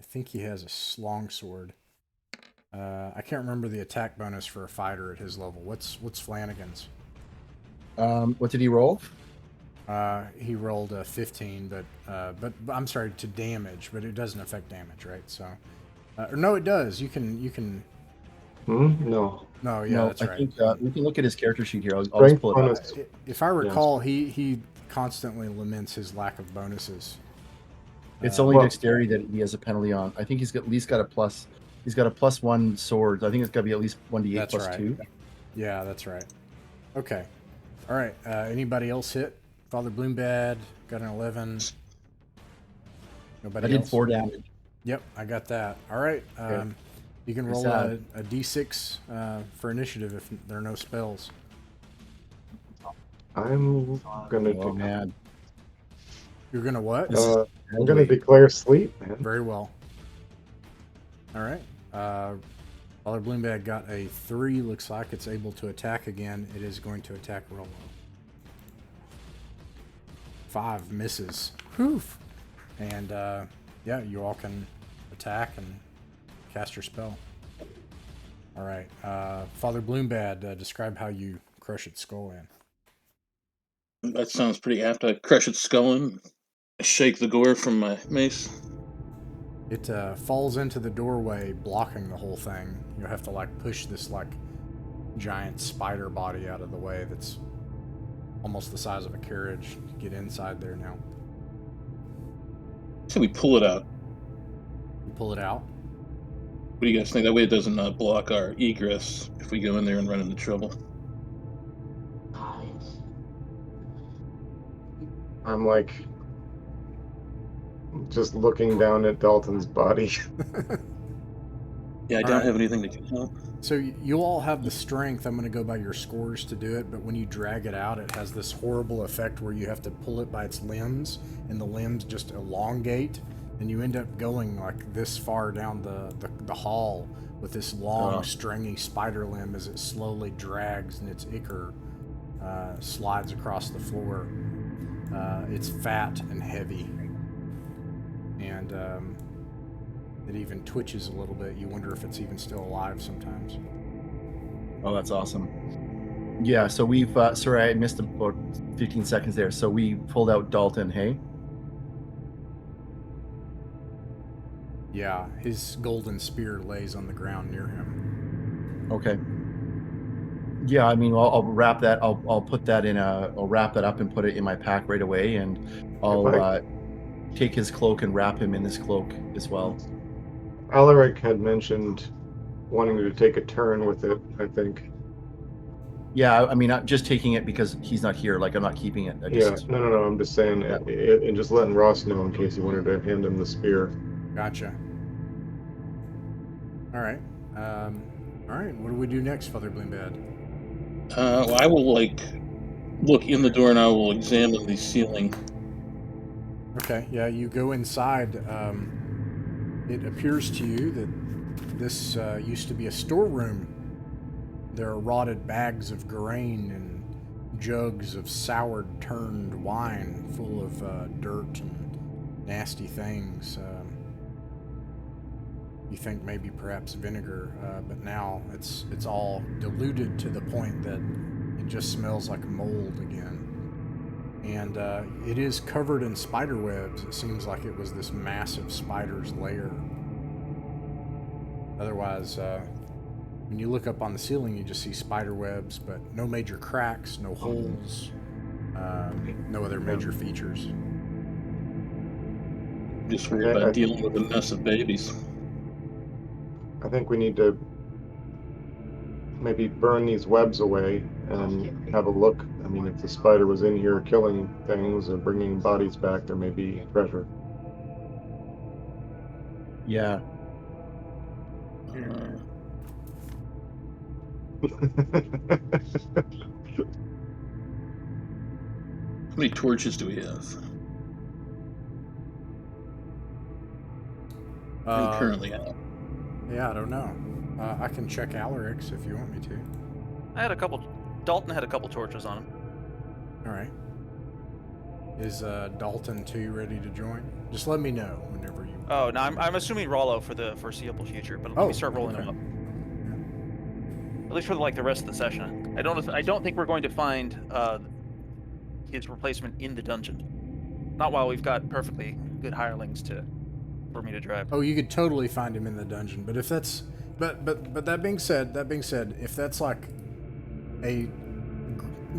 think he has a longsword. I can't remember the attack bonus for a fighter at his level. What's Flanagan's? What did he roll? He rolled a 15, but I'm sorry, to damage, but it doesn't affect damage, right? So, no, it does. You can. No. No, yeah, No, that's I right. think we can look at his character sheet here. I'll Strength just pull it up. bonus. If I recall, he constantly laments his lack of bonuses. It's only well- dexterity that he has a penalty on. I think he's got, at least got a plus. He's got a +1 sword. I think it's got to be at least 1d8 That's plus right. 2. Yeah, that's right. Okay. All right. Anybody else hit? Father Bloombad got an 11. Nobody I did else? 4 damage. Yep, I got that. All right. Okay. You can Pretty roll a sad. d6 for initiative if there are no spells. I'm gonna. Oh man. You're going to what? I'm gonna declare sleep, man. Very well. All right. Father Bloombag got a 3. Looks like it's able to attack again. It is going to attack Rollo. 5 misses. Poof. And yeah, you all can attack and cast your spell. All right. Father Bloombad, describe how you crush its skull in. That sounds pretty apt. I crush its skull in, shake the gore from my mace. It falls into the doorway, blocking the whole thing. You'll have to like push this like giant spider body out of the way that's almost the size of a carriage to get inside there now. So we pull it out. You pull it out. What do you guys think? That way it doesn't block our egress if we go in there and run into trouble. I'm like just looking down at Dalton's body. Yeah, I All don't right. have anything that can help. So you all have the strength. I'm going to go by your scores to do it, but when you drag it out, it has this horrible effect where you have to pull it by its limbs, and the limbs just elongate, and you end up going like this far down the hall with this long, stringy spider limb as it slowly drags, and its ichor slides across the floor. It's fat and heavy, and It even twitches a little bit. You wonder if it's even still alive sometimes. Oh, that's awesome. Yeah, so we've sorry, I missed about 15 seconds there. So we pulled out Dalton, hey? Yeah, his golden spear lays on the ground near him. Okay. Yeah, I mean, I'll wrap that. I'll put that in a. I'll wrap that up and put it in my pack right away, and I'll take his cloak and wrap him in this cloak as well. Alaric had mentioned wanting to take a turn with it, I think. Yeah, I mean, I'm just taking it because he's not here. Like, I'm not keeping it. No. I'm just saying, and just letting Ross know in case he wanted to hand him the spear. Gotcha. All right. All right. What do we do next, Father Bloombad? Well, I will look in the door and I will examine the ceiling. Okay. Yeah, you go inside. It appears to you that this used to be a storeroom. There are rotted bags of grain and jugs of soured turned wine full of dirt and nasty things. You think maybe perhaps vinegar, but now it's all diluted to the point that it just smells like mold again. And it is covered in spider webs. It seems like it was this massive spider's lair. Otherwise, when you look up on the ceiling, you just see spider webs, but no major cracks, no holes, no other major features. Just worried about dealing with a mess of babies. I think we need to maybe burn these webs away and have a look. I mean, if the spider was in here killing things or bringing bodies back, there may be treasure. Yeah. How many torches do we have? Currently out. Yeah, I don't know. I can check Alaric's if you want me to. Dalton had a couple torches on him. All right. Is Dalton 2 ready to join? Just let me know whenever you... Oh, no, I'm assuming Rollo for the foreseeable future, but let me start rolling them up. At least for the rest of the session. I don't think we're going to find his replacement in the dungeon. Not while we've got perfectly good hirelings for me to drive. Oh, you could totally find him in the dungeon, but if that's... But that being said, if that's like a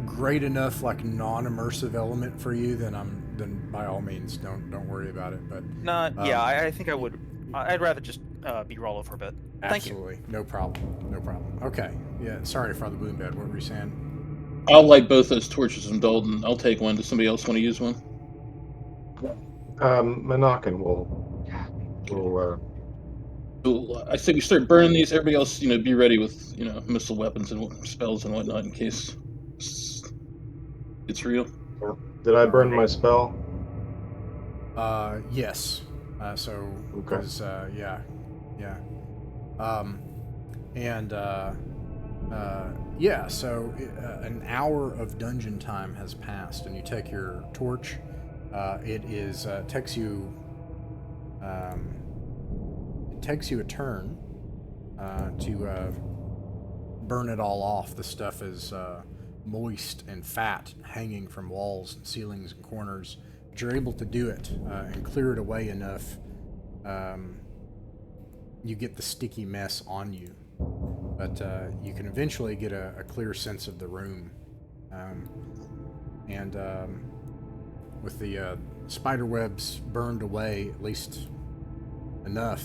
great enough non-immersive element for you, then by all means don't worry about it. But I think I would. I'd rather just be Rollo for a bit. Absolutely, Thank you. no problem. Okay, yeah. Sorry, Father Bloombad. What were you saying? I'll light both those torches from Dalton. I'll take one. Does somebody else want to use one? Monacan will. I say we start burning these. Everybody else, be ready with missile weapons and spells and whatnot in case it's real. Did I burn my spell? Yes. So because yeah. So an hour of dungeon time has passed, and you take your torch. It takes you a turn to burn it all off. The stuff is moist and fat, hanging from walls and ceilings and corners. But you're able to do it and clear it away enough. You get the sticky mess on you, but you can eventually get a clear sense of the room. With the spider webs burned away, at least enough,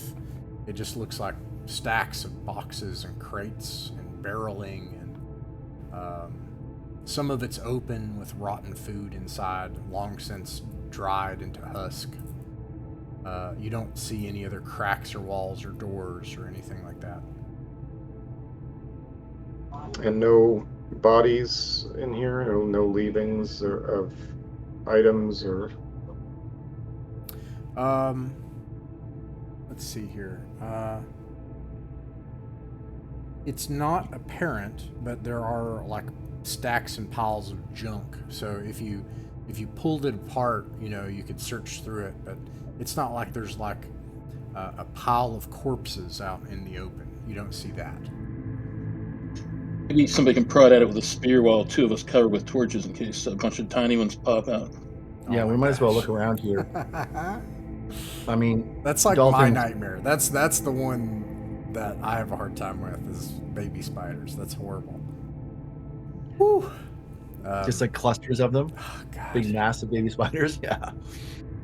it just looks like stacks of boxes and crates and barreling, and some of it's open with rotten food inside, long since dried into husk. You don't see any other cracks or walls or doors or anything like that. And no bodies in here? No leavings of items or... Let's see here. It's not apparent, but there are stacks and piles of junk. So if you pulled it apart, you could search through it, but it's not like there's a pile of corpses out in the open. You don't see that. Maybe somebody can prod at it with a spear while two of us cover with torches in case a bunch of tiny ones pop out. Yeah, Oh we my might as well gosh. look around here. I mean, That's like Dalton- my nightmare. That's the one that I have a hard time with is baby spiders. That's horrible. Whew. just like clusters of them, oh, God. big massive baby spiders. Yeah.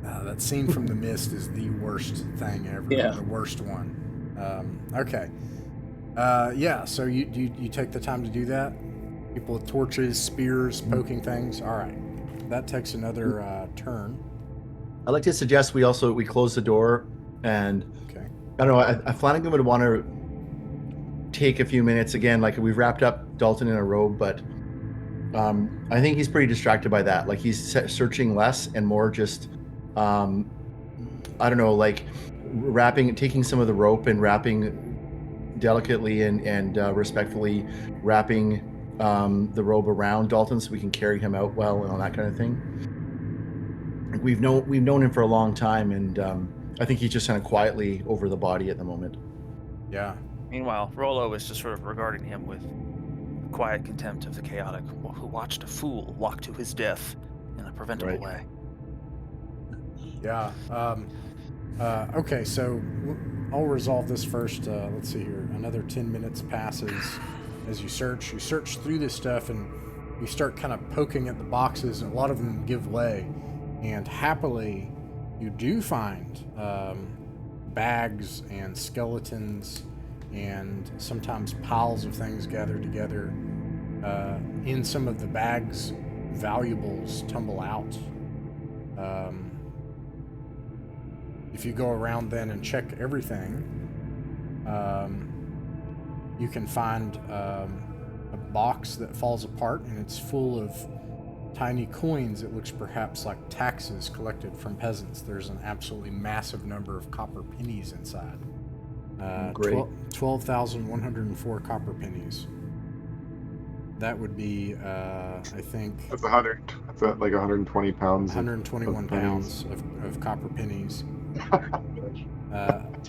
That scene from The Mist is the worst thing ever. Yeah. The worst one. Okay. Yeah. So you take the time to do that. People with torches, spears, poking things. All right. That takes another turn. I'd like to suggest we close the door, and Okay. I don't know. I Flanagan would want to take a few minutes again. Like we've wrapped up Dalton in a robe, but I think he's pretty distracted by that. Like he's searching less and more just, I don't know, like taking some of the rope and wrapping delicately and respectfully wrapping the robe around Dalton so we can carry him out well and all that kind of thing. We've known him for a long time, and I think he's just kind of quietly over the body at the moment. Yeah. Meanwhile, Rollo is just sort of regarding him with quiet contempt of the chaotic, who watched a fool walk to his death in a preventable Right. way. Yeah. Okay, so I'll resolve this first. Let's see here. Another 10 minutes passes as you search. You search through this stuff and you start kind of poking at the boxes, and a lot of them give way. And happily, you do find bags and skeletons and sometimes piles of things gathered together. In some of the bags, valuables tumble out. If you go around then and check everything, you can find a box that falls apart, and it's full of tiny coins. It looks perhaps like taxes collected from peasants. There's an absolutely massive number of copper pennies inside. Great. 12,104 copper pennies. That would be, I think, That's 100. That's like 120 pounds. 121 of pennies. pounds of copper pennies.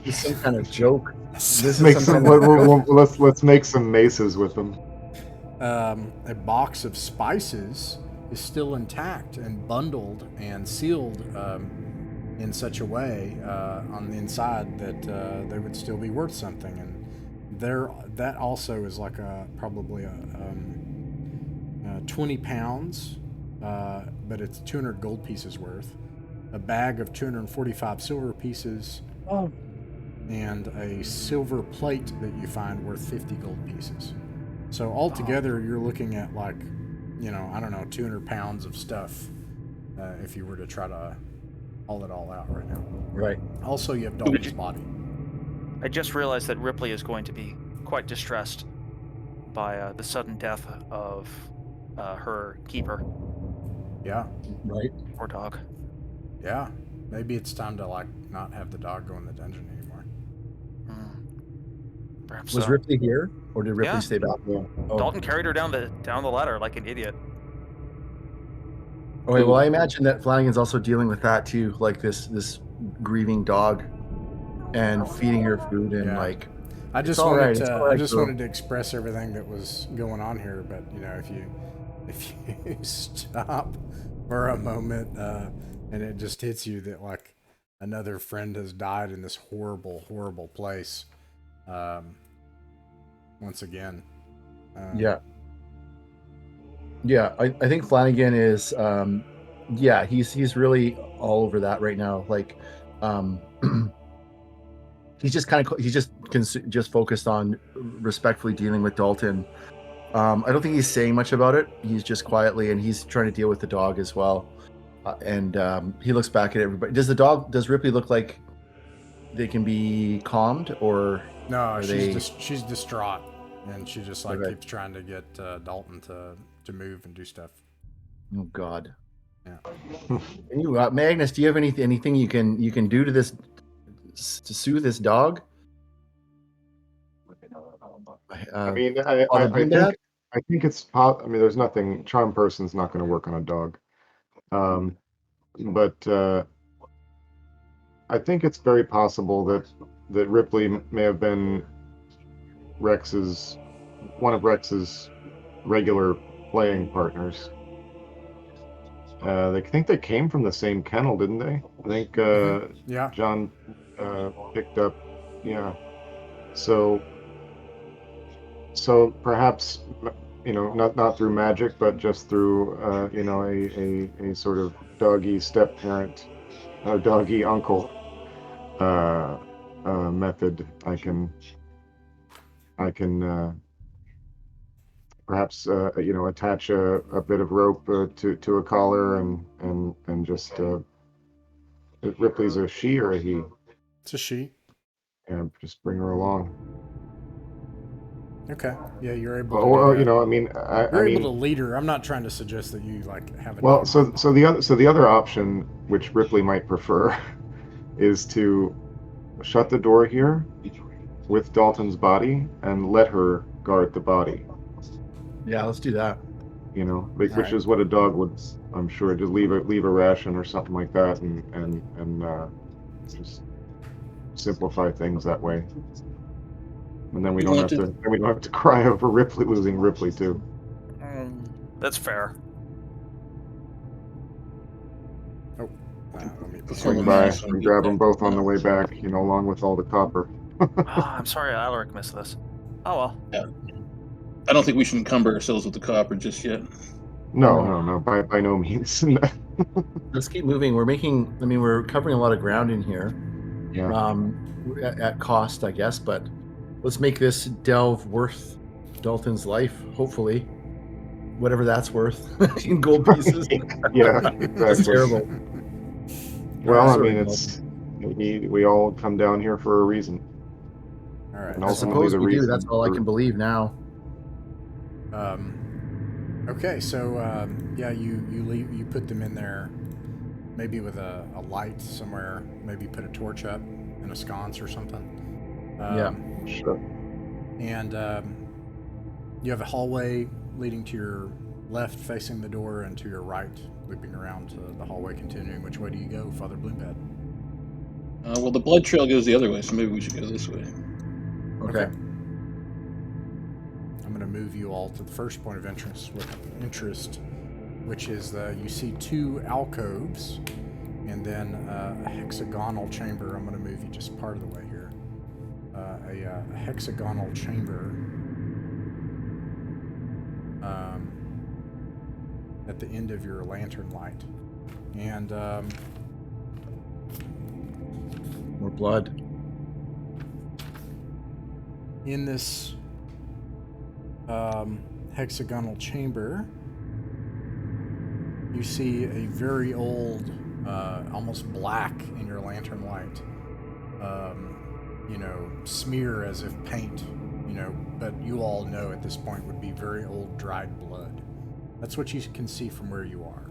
It's some kind of joke. This makes some. Let's make some maces with them. A box of spices is still intact and bundled and sealed in such a way on the inside that they would still be worth something. And that also is like probably 20 pounds, but it's 200 gold pieces worth. A bag of 245 silver pieces. Oh. And a silver plate that you find worth 50 gold pieces. So altogether, you're looking at like, I don't know, 200 pounds of stuff if you were to try to haul it all out right now. Right. Also, you have Dalton's body. I just realized that Ripley is going to be quite distressed by the sudden death of her keeper. Yeah. Right. Poor dog. Yeah. Maybe it's time to like not have the dog go in the dungeon anymore. Perhaps Was so. Ripley here, or did Ripley Yeah. stay back? Yeah. Oh. Dalton carried her down the ladder like an idiot. Okay, well, I imagine that Flanagan's also dealing with that too, like this grieving dog, and feeding her food and Yeah. like. I just all wanted right, to. it's all I right, just girl. wanted to express everything that was going on here. But if you stop for a moment, and it just hits you that like another friend has died in this horrible, horrible place. Once again. Yeah. I think Flanagan is, he's really all over that right now. Like, he's just focused on respectfully dealing with Dalton. I don't think he's saying much about it. He's just quietly, and he's trying to deal with the dog as well. And he looks back at everybody. Does Ripley look like they can be calmed, or No, they... she's distraught, and she just like Okay. keeps trying to get Dalton to move and do stuff. Oh God. Yeah. And you, Magnus, do you have anything you can do to this to soothe this dog? I mean, I think it's. I mean, there's nothing. Charm person's not going to work on a dog. But I think it's very possible that Ripley may have been one of Rex's regular playing partners. They think they came from the same kennel, didn't they? I think Yeah. John picked up. Yeah. So perhaps not through magic, but just through a sort of doggy step parent or doggy uncle method. I can perhaps attach a bit of rope to a collar and just Ripley's a she or a he, It's a she. and just bring her along. Okay. Yeah, you're able to Or do that. I mean, You're able to lead her. I'm not trying to suggest that you like have a well, dog. so the other option, which Ripley might prefer, is to shut the door here with Dalton's body and let her guard the body. Yeah, let's do that. Which Alright. is what a dog would, I'm sure, just leave a ration or something like that, and just simplify things that way. And then we don't have to cry over losing Ripley too. That's fair. Let me Swing by and grab them both on the way back, along with all the copper. I'm sorry Alaric missed this. Oh well. Yeah. I don't think we should encumber ourselves with the copper just yet. No, by no means. Let's keep moving. We're covering a lot of ground in here. Yeah. At cost, I guess, but let's make this delve worth Dalton's life, hopefully. Whatever that's worth in gold pieces. Yeah, exactly. That's terrible. Well, Sorry, we all come down here for a reason. All right. And I suppose we do. That's all I can believe now. Okay, so yeah, you put them in there, maybe with a light somewhere. Maybe put a torch up in a sconce or something. Yeah, sure. And you have a hallway leading to your left, facing the door, and to your right, looping around to the hallway, continuing. Which way do you go, Father Bloombad? Well, the blood trail goes the other way, so maybe we should go this way. Okay. I'm going to move you all to the first point of interest, which is you see two alcoves, and then a hexagonal chamber. I'm going to move you just part of the way here. A hexagonal chamber at the end of your lantern light, and More blood. in this hexagonal chamber, you see a very old, almost black in your lantern light, smear as if paint, but you all know at this point would be very old dried blood. That's what you can see from where you are.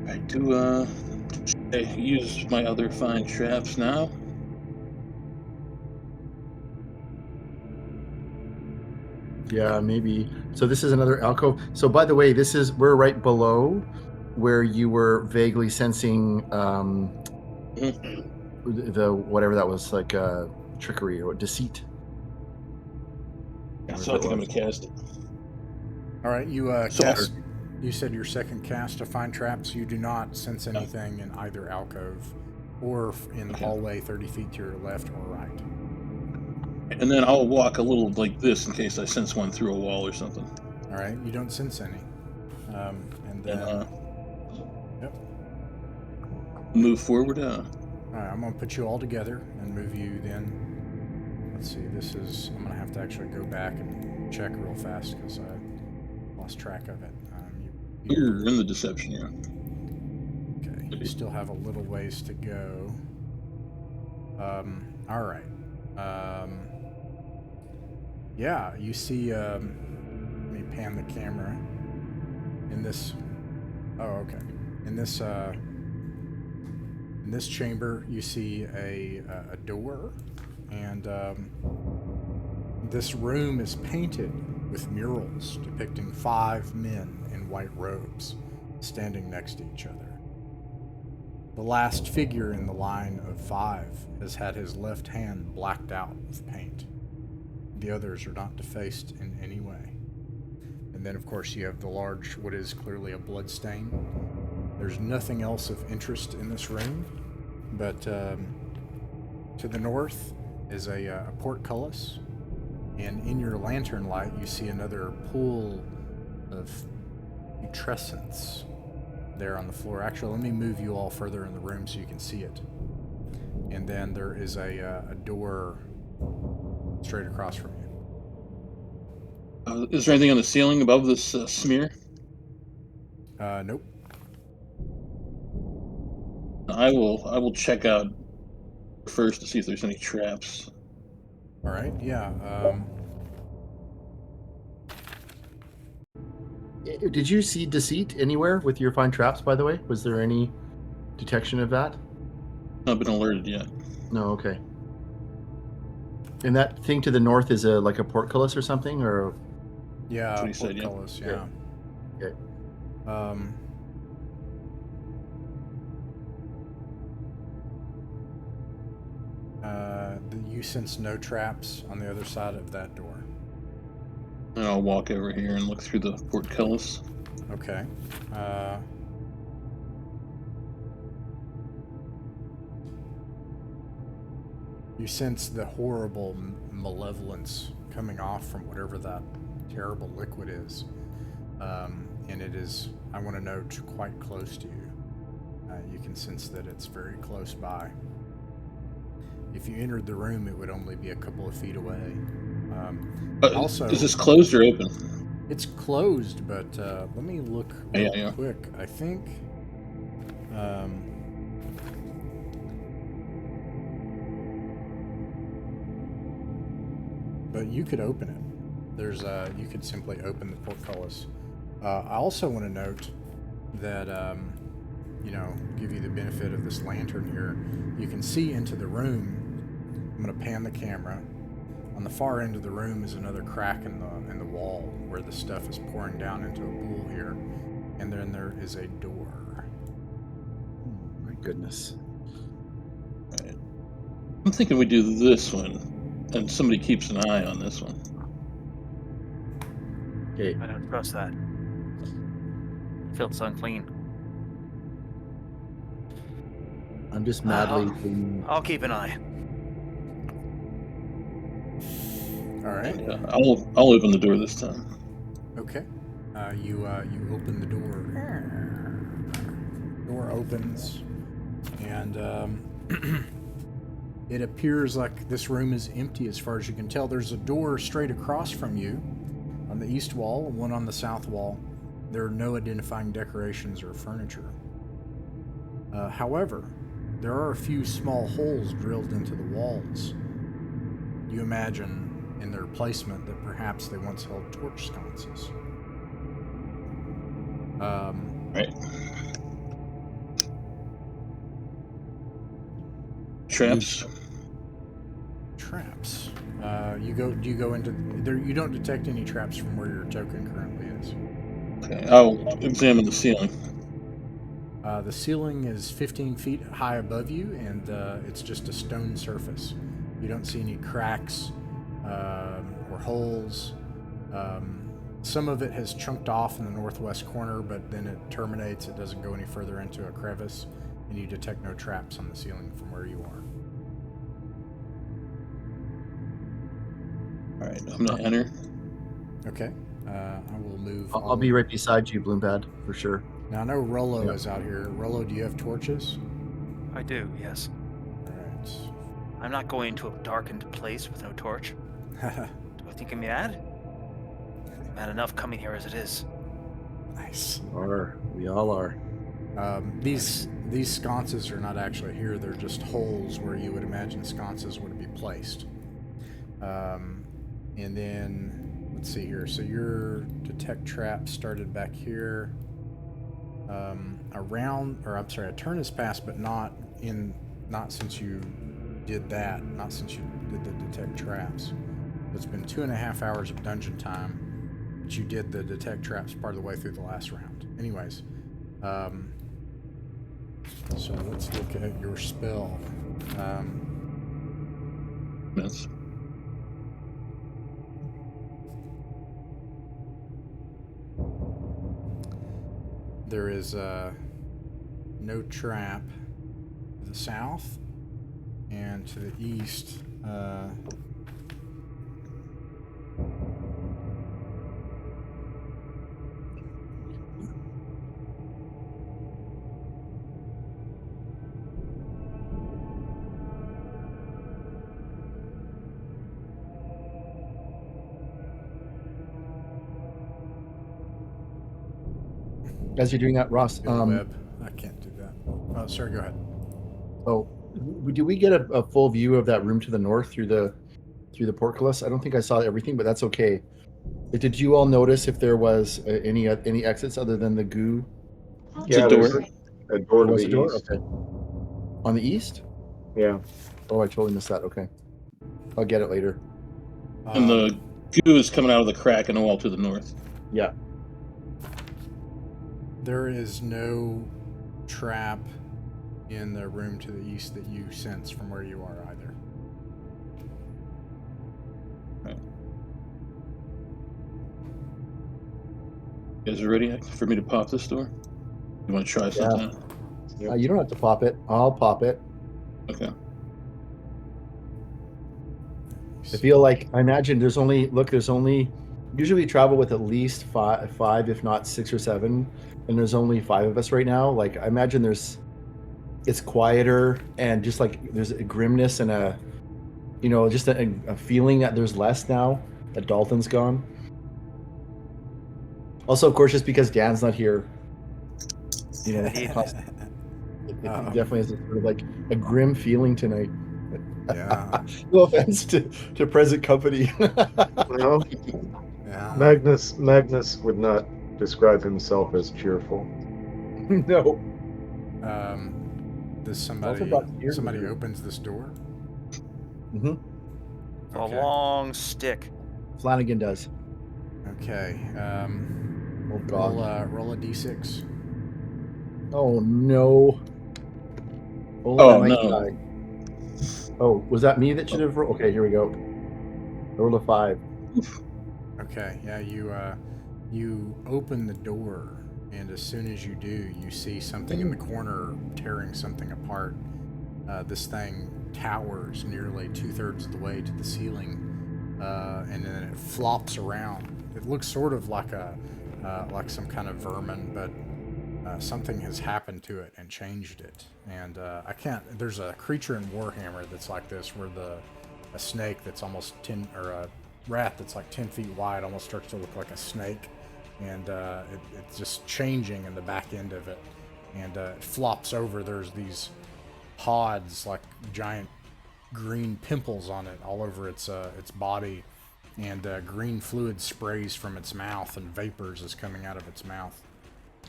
I do I use my other fine traps now. Yeah, maybe. So this is another alcove. So by the way, we're right below where you were vaguely sensing the whatever that was, like trickery or deceit. So I think I'm gonna cast it. All right, you cast. You said your second cast of find traps. You do not sense anything in either alcove or in the hallway 30 feet to your left or right. And then I'll walk a little like this in case I sense one through a wall or something. All right, you don't sense any. And then... Yep. Move forward. All right, I'm going to put you all together and move you then. Let's see, I'm going to have to actually go back and check real fast because I lost track of it. You're in the deception, yeah. Okay, you still have a little ways to go. All right. Yeah, you see, let me pan the camera. In this, okay. In this chamber, you see a door, and this room is painted with murals depicting 5 men in white robes. standing next to each other. The last figure in the line of 5 has had his left hand blacked out with paint. The others are not defaced in any way. And then, of course, you have the large, what is clearly a blood stain. There's nothing else of interest in this room, but to the north is a portcullis, and in your lantern light, you see another pool of putrescence there on the floor. Actually, let me move you all further in the room so you can see it. And then there is a door straight across from you. Is there anything on the ceiling above this smear? Nope. I will check out first to see if there's any traps. All right, yeah. Did you see deceit anywhere with your find traps, by the way? Was there any detection of that? Not been alerted yet. No, okay. And that thing to the north is like a portcullis or something, or? Yeah, That's what he said, yeah. portcullis, yeah. Okay. You sense no traps on the other side of that door. And I'll walk over here and look through the portcullis. Okay. You sense the horrible malevolence coming off from whatever that terrible liquid is. And it is, I want to note, quite close to you. You can sense that it's very close by. If you entered the room, it would only be a couple of feet away. Also, is this closed or open? It's closed, but let me look real quick. I think but you could open it. There's you could simply open the portcullis. I also want to note that give you the benefit of this lantern here. You can see into the room. I'm going to pan the camera. On the far end of the room is another crack in the wall where the stuff is pouring down into a pool here, and then there is a door. Oh, my goodness. Right. I'm thinking we do this one, and somebody keeps an eye on this one. Okay. I don't trust that. Feels unclean. I'm just madly. I'll keep an eye. All right. Yeah, I'll open the door this time. Okay. You open the door. Door opens, and it appears like this room is empty as far as you can tell. There's a door straight across from you on the east wall and one on the south wall. There are no identifying decorations or furniture. However, there are a few small holes drilled into the walls. You imagine in their placement that perhaps they once held torch sconces. Right. Traps. Traps. Do you go into there? You don't detect any traps from where your token currently is. Okay, I'll examine the ceiling. The ceiling is 15 feet high above you, and it's just a stone surface. You don't see any cracks or holes. Some of it has chunked off in the northwest corner, but then it terminates. It doesn't go any further into a crevice, and you detect no traps on the ceiling from where you are. All right, I'm gonna enter. Okay. I will move. I'll be right beside you, Bloombad, for sure. Now I know Rollo is out here. Rollo, do you have torches? I do, yes. All right. I'm not going to a darkened place with no torch. Do I think I'm mad? Mad enough coming here as it is. Nice. We all are. These sconces are not actually here. They're just holes where you would imagine sconces would be placed. And then, let's see here. So your detect trap started back here. A turn has passed, but not since you did that. Not since you did the detect traps. It's been 2.5 hours of dungeon time, but you did the detect traps part of the way through the last round. Anyways, So let's look at your spell. Yes. There is no trap to the south, and to the east. As you're doing that, Ross. Bill Webb. I can't do that. Oh, sorry. Go ahead. Oh, do we get a full view of that room to the north through the portcullis? I don't think I saw everything, but that's okay. Did you all notice if there was any exits other than the goo? Yeah, door. there's a door to Was the a door? east. Okay. On the east? Yeah. Oh, I totally missed that. Okay. I'll get it later. And the goo is coming out of the crack in the wall to the north. Yeah. There is no trap in the room to the east that you sense from where you are either. You guys are ready for me to pop this door? You want to try something out? You don't have to pop it. I'll pop it. Okay. I feel like, I imagine there's only usually travel with at least five, if not 6 or 7, and there's only 5 of us right now. Like, I imagine it's quieter, and just like there's a grimness and just a feeling that there's less now that Dalton's gone. Also, of course, just because Dan's not here, it definitely has a sort of like a grim feeling tonight. Yeah. No offense to present company. Well, Yeah. Magnus would not describe himself as cheerful. No. Does Also about somebody here. opens this door? Mm-hmm. A Okay. long stick. Flanagan does. Okay. Oh God. Roll a d6. Oh no. Oh, I might no. die. Oh, was that me that should have rolled? Okay, here we go. I rolled a 5. Okay. Yeah. You open the door, and as soon as you do, you see something in the corner tearing something apart. This thing towers nearly 2/3 of the way to the ceiling, and then it flops around. It looks sort of like like some kind of vermin, but something has happened to it and changed it. And I can't. There's a creature in Warhammer that's like this, where a snake that's almost 10, or a rat that's like 10 feet wide almost starts to look like a snake, and it's just changing in the back end of it, and it flops over. There's these pods, like giant green pimples on it all over its body, and green fluid sprays from its mouth, and vapors is coming out of its mouth.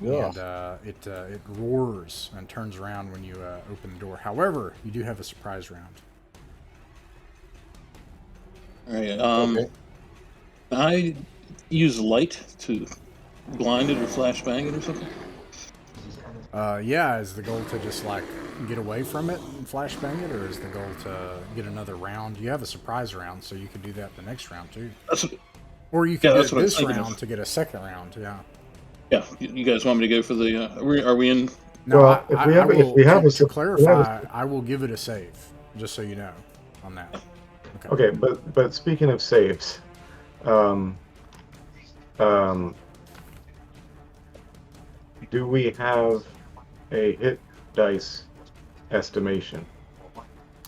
Ugh. And it roars and turns around when you open the door. However, you do have a surprise round. All right. Okay. I use light to blind it or flashbang it or something. Yeah, is the goal to just like get away from it and flashbang it, or is the goal to get another round? You have a surprise round, so you could do that the next round too. Or you could do that's it what I was this thinking round of. to get a second round. Yeah. Yeah. You guys want me to go for the? Are we in? No, Well, if we have to a clarify, I will give it a save, just so you know on that. Okay, but speaking of saves, do we have a hit dice estimation?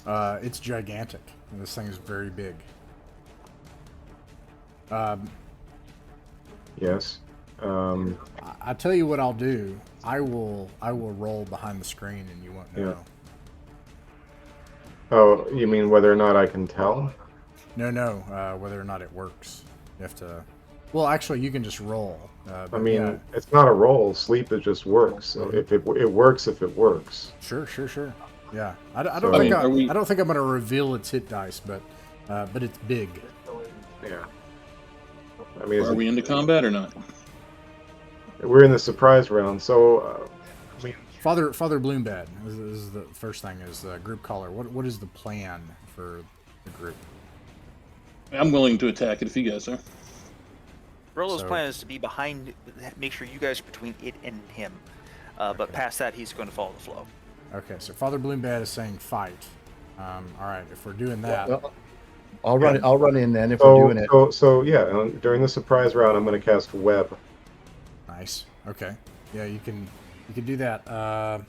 It's gigantic, and this thing is very big. Yes. I tell you what I'll do. I will roll behind the screen, and you won't know. Yeah. Oh, you mean whether or not I can tell? No, whether or not it works. You have to. Well, actually, you can just roll. I mean, it's not a roll. Sleep, it just works. So if it works, if it works. Sure. Yeah, I don't So, think I mean, I don't think I'm going to reveal its hit dice, but it's big. Yeah. I mean, Are we into combat or not? we're in the surprise round, so Father Bloombad is the first thing. Is group caller. What is the plan for the group? I'm willing to attack it if you guys are. Rolo's plan is to be behind, make sure you guys are between it and him. But past that, he's going to follow the flow. Okay, so Father Bloombad is saying fight. All right, if we're doing that, Well, I'll run in then if we're doing it. So yeah, during the surprise round, I'm going to cast Web. nice. Okay, yeah, you can do that.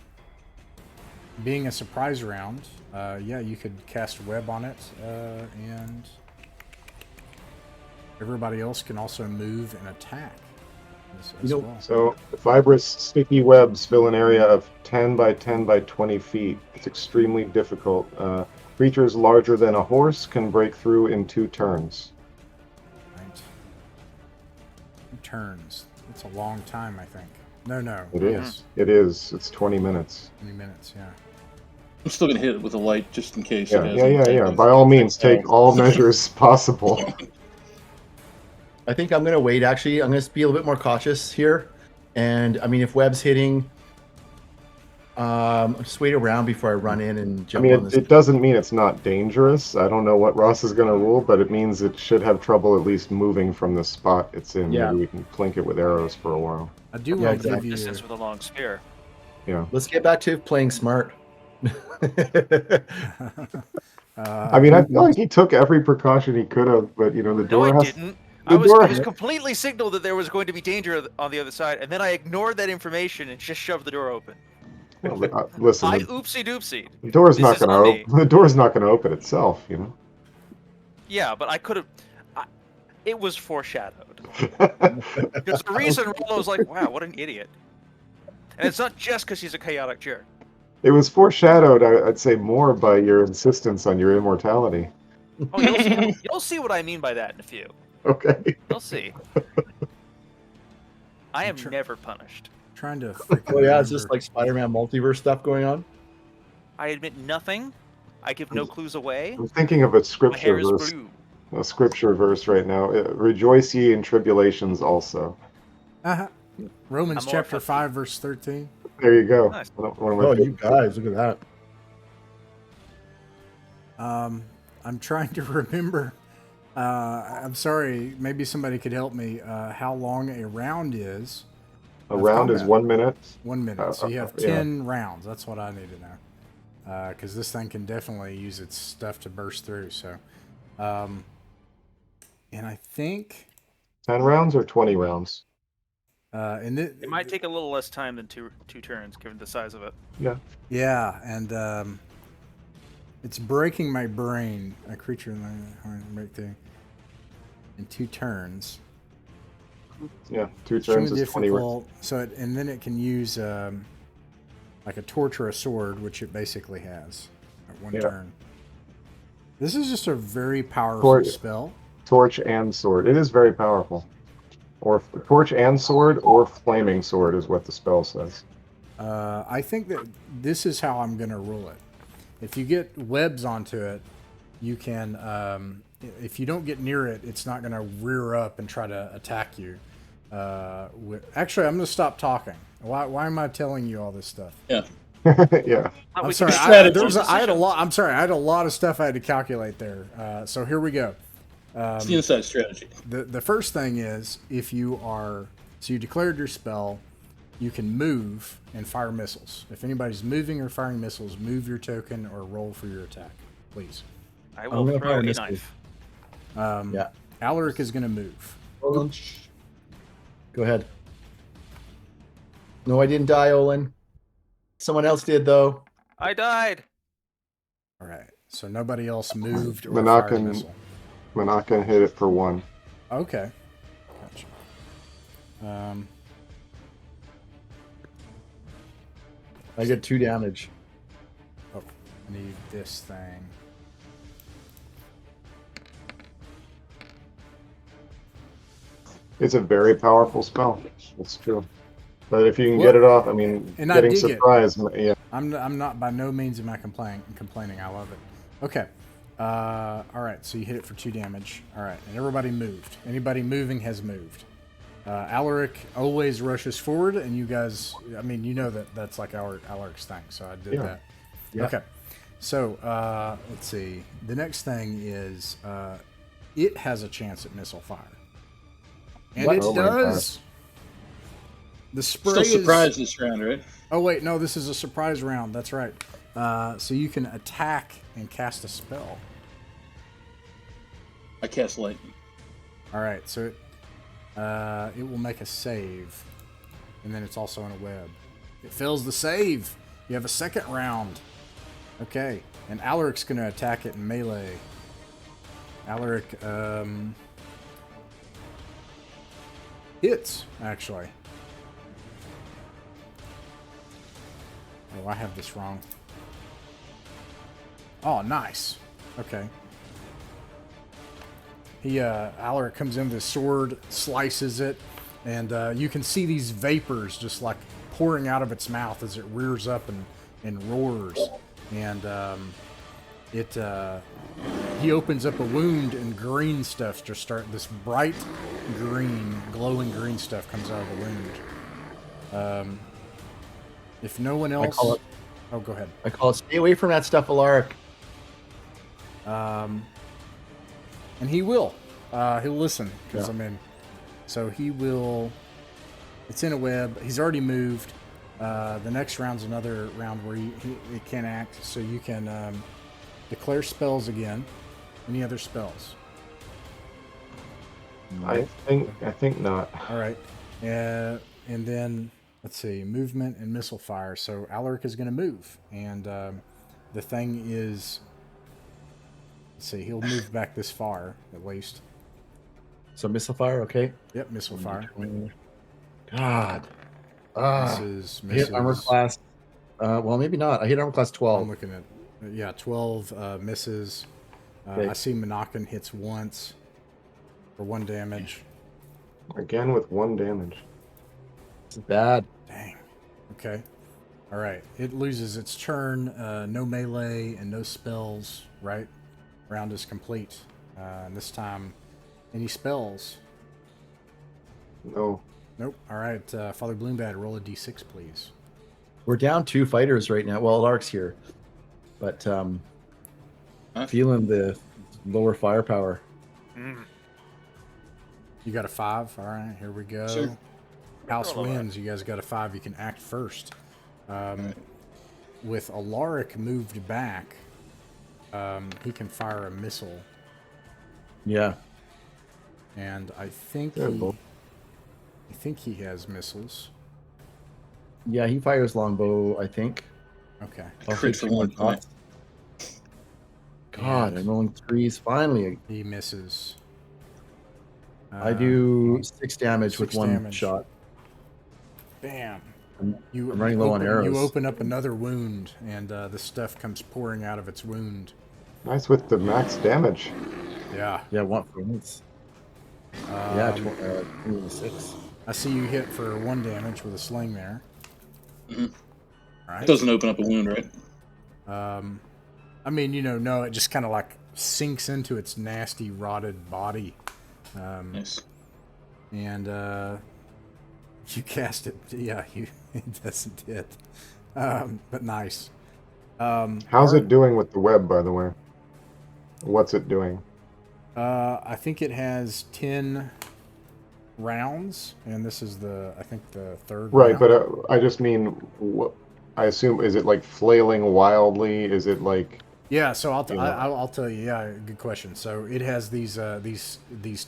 Being a surprise round, yeah, you could cast Web on it, and everybody else can also move and attack as well. So fibrous sticky webs fill an area of 10 by 10 by 20 feet. It's extremely difficult. Creatures larger than a horse can break through in 2 turns. Right. 2 turns. It's a long time, I think. No. It is. It is. It's 20 minutes. 20 minutes, yeah. I'm still gonna hit it with a light just in case. Yeah. By all means, take all measures possible. I think I'm going to wait, actually. I'm going to be a little bit more cautious here. And, I mean, if Webb's hitting, just wait around before I run in and jump on this. It doesn't mean it's not dangerous. I don't know what Ross is going to rule, but it means it should have trouble at least moving from the spot it's in. Yeah. Maybe we can clink it with arrows for a while. I do want to give you... Distance with a long spear. Yeah. Let's get back to playing smart. I mean, I feel like he took every precaution he could have, but, the door No, I has... didn't. The It was door- completely signaled that there was going to be danger on the other side, and then I ignored that information and just shoved the door open. Listen, I the oopsie doopsie. the door's This not is going on to me. open. The door's not going to open itself, Yeah, but I could have. It was foreshadowed. There's a reason Rolo was like, "Wow, what an idiot," and it's not just because he's a chaotic jerk. It was foreshadowed, I'd say, more by your insistence on your immortality. Oh, you'll see what I mean by that in a few. Okay. You'll see. I am never punished. Trying to freaking Oh, yeah, it's remember. just like Spider-Man multiverse stuff going on. I admit nothing. I give no clues away. I'm thinking of a My scripture hair is verse. blue. A scripture verse right now. Rejoice ye in tribulations also. Romans I'm chapter more 5, verse 13. There you go. Nice. One of my Oh, you favorite- guys, look at that. I'm trying to remember. I'm sorry, maybe somebody could help me. How long a round is? A round is combat. 1 minute. 1 minute. So you have yeah. 10 rounds. That's what I need to know. Because this thing can definitely use its stuff to burst through. So, and I think 10 rounds or 20 rounds? It might take a little less time than two turns, given the size of it. Yeah, and it's breaking my brain. A creature in the right thing in 2 turns. Yeah, 2 Extremely turns is 20 rounds. difficult. So and then it can use like a torch or a sword, which it basically has at 1 turn. This is just a very powerful spell. Torch and sword. It is very powerful. Or torch and sword, or flaming sword is what the spell says. I think that this is how I'm going to rule it. If you get webs onto it, you can. If you don't get near it, it's not going to rear up and try to attack you. Actually, I'm going to stop talking. Why am I telling you all this stuff? Yeah. Yeah. I'm sorry. I had a lot. I'm sorry. I had a lot of stuff I had to calculate there. So here we go. It's the inside strategy. The first thing is if you are you declared your spell, you can move and fire missiles. If anybody's moving or firing missiles, move your token or roll for your attack, please. I will gonna throw fire a missile. knife. Yeah. Alaric is going to move. Hold on. Go ahead. No, I didn't die, Olin. Someone else did, though. I died. All right. So nobody else moved or Manak fired a and- missile. I'm not going to hit it for 1. Okay. Gotcha. I get 2 damage. I need this thing. It's a very powerful spell. It's true. But if you can get it off, I mean, And I getting dig it. surprised, yeah. I'm not by no means am I complaining. I love it. Okay. All right. So you hit it for 2 damage. All right. And everybody moved. Anybody moving has moved. Alaric always rushes forward, and you guys, I mean, you know that's like Alaric's thing, so I did that. Yeah. Okay. So, let's see. The next thing is it has a chance at missile fire. And What? it Oh my does. The spray Still is... surprised this round, right? Oh, wait, no, this is a surprise round. That's right. So you can attack and cast a spell. I cast lightning. All right, so it will make a save, and then it's also in a web. It fails the save. You have a second round. Okay, and Alaric's going to attack it in melee. Alaric hits, actually. Oh, I have this wrong. Oh, nice. Okay. Alaric comes in with his sword, slices it, and you can see these vapors just like pouring out of its mouth as it rears up and roars. And he opens up a wound, and green stuff just this bright green, glowing green stuff comes out of the wound. If no one else... call it- Oh, go ahead. I call it, stay away from that stuff, Alaric. And he will. He'll listen. Because, Yeah. I mean... So he will... It's in a web. He's already moved. The next round's another round where he can't act. So you can declare spells again. Any other spells? I think not. All right. And then... Let's see, movement and missile fire. So Alaric is going to move, and the thing is, let's see, he'll move back this far at least. So missile fire, okay. Yep, missile fire. God. Misses. Hit armor class. Well, maybe not. I hit armor class I'm 12. looking at 12 misses. Okay. I see Monacan hits once for 1 damage. Again with 1 damage. This is bad. Dang. Okay. All right. It loses its turn. No melee and no spells. Right. Round is complete. And this time, any spells? No. Nope. All right. Father Bloombad, roll a d6, please. We're down 2 fighters right now. Well, Alaric's here, but feeling the lower firepower. You got a 5. All right. Here we go. Sure. House wins. You guys got a 5. You can act first. With Alaric moved back, he can fire a missile, Yeah. and I think he has missiles. Yeah, he fires longbow, I think. Okay. Crit for 1 point. God, I'm rolling 3s. Finally, He misses. I do 6 damage with 6 1 damage. shot. Bam. I'm running low on arrows. You open up another wound, and the stuff comes pouring out of its wound. Nice with the max damage. Yeah. Yeah, 1 for once. Yeah, 26. I see you hit for 1 damage with a sling there. Mhm. All right. It doesn't open up a wound, right? I mean, no, it just kind of like sinks into its nasty, rotted body. Nice. And you cast it. Yeah, it doesn't hit. But nice. How's it doing with the web, by the way? What's it doing? I think it has 10 rounds, and this is I think the 3rd Right, round. but I just mean, I assume, is it like flailing wildly? Is it like... Yeah, so I'll You know. I'll tell you. Yeah, good question. So it has these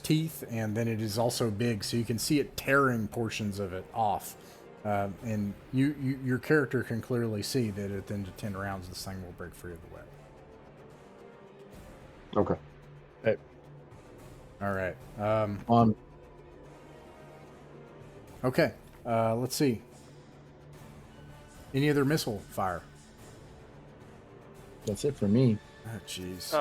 teeth, and then it is also big, so you can see it tearing portions of it off. And your character can clearly see that at the end of 10 rounds, this thing will break free of the web. Okay. Okay. All right. On. Okay. Let's see. Any other missile fire? That's it for me. Oh, jeez.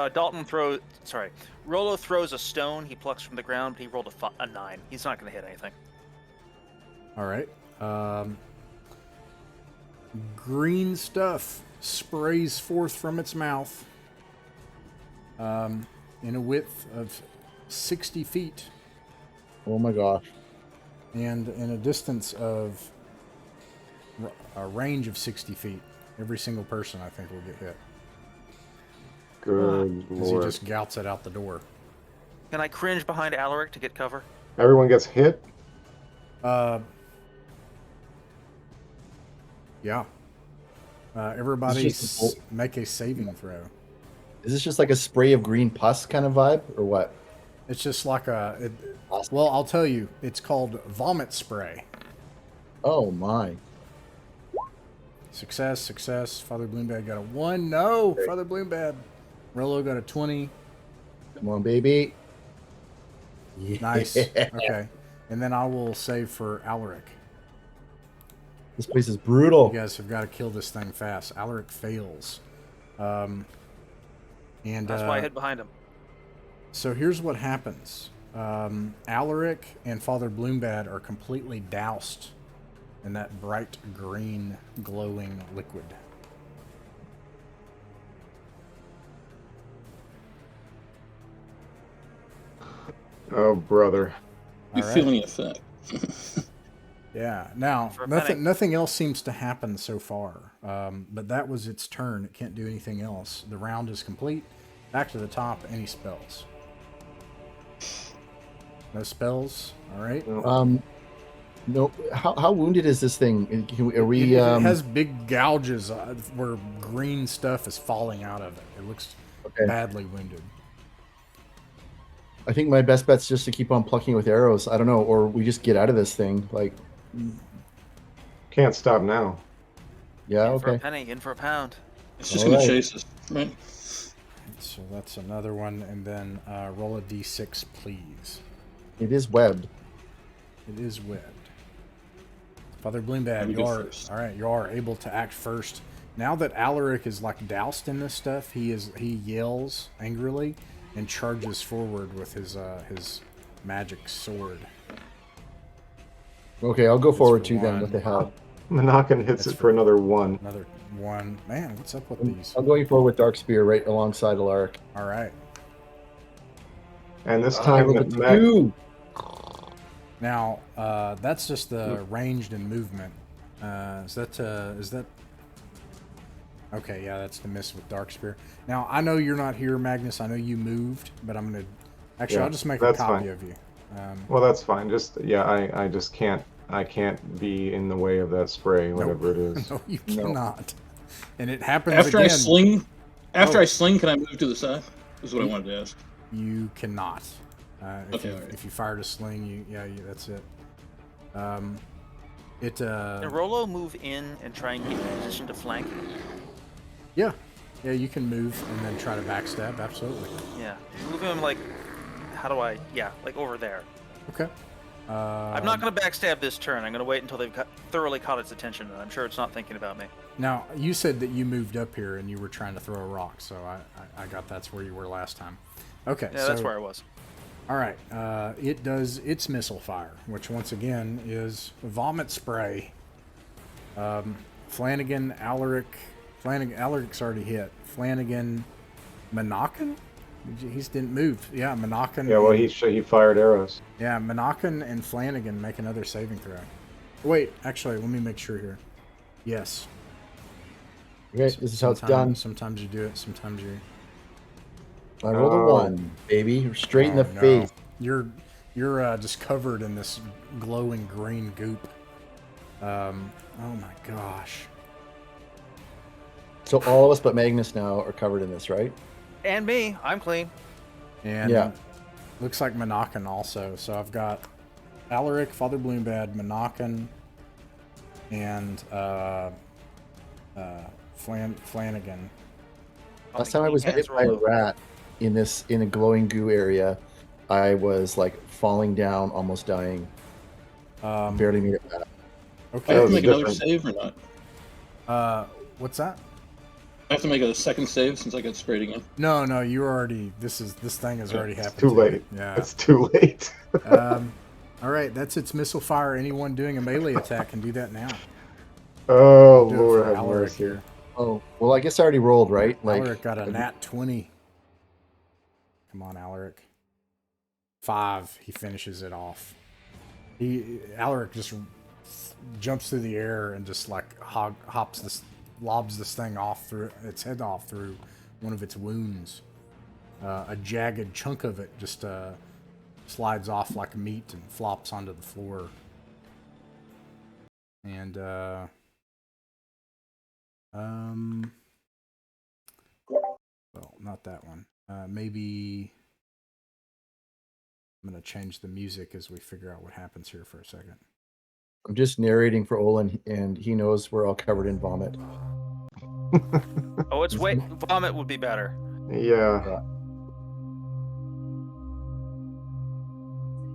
Rolo throws a stone he plucks from the ground, but he rolled a 9. He's not going to hit anything. All right. Green stuff sprays forth from its mouth in a width of 60 feet. Oh my gosh. and in a distance of a range of 60 feet. Every single person, I think, will get hit. Good As he lord. just gouts it out the door. Can I cringe behind Alaric to get cover? Everyone gets hit? Yeah. Everybody It's just make a saving throw. Is this just like a spray of green pus kind of vibe, or what? It's just like Awesome. well, I'll tell you, it's called vomit spray. Oh my! Success. Father Bloombad got a 1. No, Okay. Father Bloombad. Rolo got a 20. Come on, baby. Nice. Yeah. Okay. And then I will save for Alaric. This place is brutal. You guys have got to kill this thing fast. Alaric fails. And That's why I hid behind him. so here's what happens. Alaric and Father Bloombad are completely doused in that bright green glowing liquid. Oh, brother. You All right. feel any effect? Yeah. Now, For a penny. nothing else seems to happen so far. But that was its turn. It can't do anything else. The round is complete. Back to the top. Any spells? No spells. All right. No. How wounded is this thing? Are we? It has big gouges where green stuff is falling out of it. It looks Okay. badly wounded. I think my best bet's just to keep on plucking with arrows. I don't know, or we just get out of this thing. Like, Can't stop now. yeah, In for a okay. penny, in for a pound. It's just All going right. to chase us, right? So that's another one. And then roll a d6, please. It is webbed. It is webbed. Father Bloombad, me you go are first. all right. You are able to act first. Now that Alaric is like doused in this stuff, he yells angrily and charges forward with his magic sword. Okay, I'll go That's forward for too then. one. What the hell? Monacan hits That's it for another 1. Another 1. Man, what's up with these? I'm going forward with Dark Spear right alongside Alaric. All right. And this I time, rolled a Matt, 2. Now, that's just the ranged and movement. Is that? Okay, yeah, that's the miss with Dark Spear. Now, I know you're not here, Magnus. I know you moved, but I'm gonna. Actually, Yeah, I'll just make a that's copy fine. of you. well, that's fine. Just, yeah, I just can't, I can't be in the way of that spray, whatever it is. No, you No. cannot. And it happens After again. I sling, can I move to the side? Is what I wanted to ask. You cannot. Okay, all right. If you fired a sling, that's it. Can Rolo move in and try and get in position to flank? Yeah, you can move and then try to backstab. Absolutely. Yeah. Move him like, how do I? Yeah, like over there. Okay. I'm not going to backstab this turn. I'm going to wait until they've thoroughly caught its attention, and I'm sure it's not thinking about me. Now, you said that you moved up here and you were trying to throw a rock, so I got that's where you were last time. Okay, Yeah, that's where I was. All right, it does its missile fire, which once again is vomit spray. Flanagan, Alaric's already hit. Flanagan, Monacan? He didn't move. Yeah, Monacan. Yeah, well, he fired arrows. Yeah, Monacan and Flanagan make another saving throw. Wait, actually, let me make sure here. Yes. Okay, this is how it's done. Sometimes you do it, sometimes you... I rolled a Oh. 1, baby. Straight in the Oh, no. face. You're just covered in this glowing green goop. Oh my gosh. So all of us but Magnus now are covered in this, right? And me, I'm clean. And Yeah. looks like Monacan also. So I've got Alaric, Father Bloombad, Monacan, and Flanagan. Last time I was hit by a rat in a glowing goo area, I was like falling down, almost dying. Barely made it back. I Okay. have was to make another different. save or not? What's that? I have to make a second save since I got sprayed again. No, you already. This thing has already happened. Too to late. you. Yeah. It's too late. All right, that's its missile fire. Anyone doing a melee attack can do that now. Oh, Do it Lord for have Alaric mercy. here. Oh, well, I guess I already rolled, right? Alaric got a nat 20. Come on, Alaric. 5. He finishes it off. Alaric just jumps through the air and just like lobs this thing off through its head off through one of its wounds. A jagged chunk of it just slides off like meat and flops onto the floor. And well, not that one. Maybe I'm gonna change the music as we figure out what happens here for a second. I'm just narrating for Olin, and he knows we're all covered in vomit. Oh, it's wait. Vomit would be better. Yeah.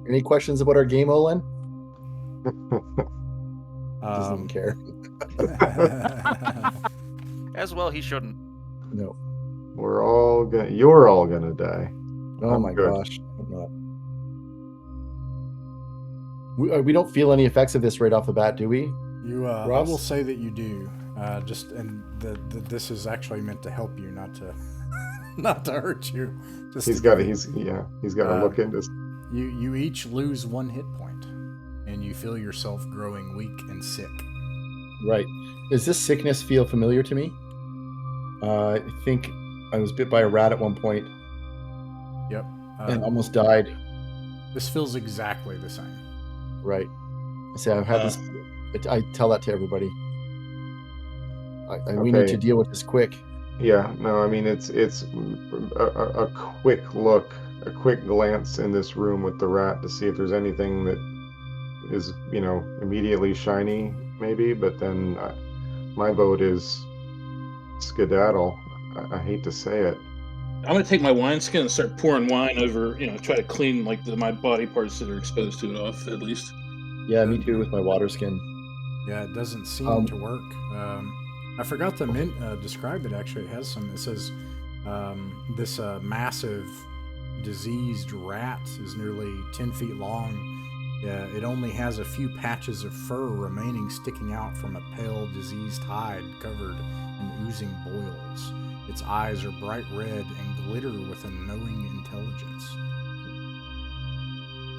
Any questions about our game, Olin? Doesn't even care. As well, he shouldn't. No. You're all gonna die. Oh I'm my good. gosh. I'm not. We don't feel any effects of this right off the bat, do we? I Ross? will say that you do. This is actually meant to help you, not to not to hurt you. He's got to look into. You each lose 1 hit point, and you feel yourself growing weak and sick. Right. Does this sickness feel familiar to me? I think I was bit by a rat at one point. Yep. And almost died. This feels exactly the same. Right. So I've had this. I tell that to everybody. We need to deal with this quick. Yeah. No. I mean, it's a quick look, a quick glance in this room with the rat to see if there's anything that is, immediately shiny, maybe. But then my vote is skedaddle. I hate to say it. I'm gonna take my wineskin and start pouring wine over, try to clean like my body parts that are exposed to it off at least. Yeah, me too with my water skin. Yeah, it doesn't seem to work. I forgot to describe it. Actually, it has some. It says this massive diseased rat is nearly 10 feet long. It only has a few patches of fur remaining sticking out from a pale, diseased hide covered in oozing boils. Its eyes are bright red and glitter with a knowing intelligence.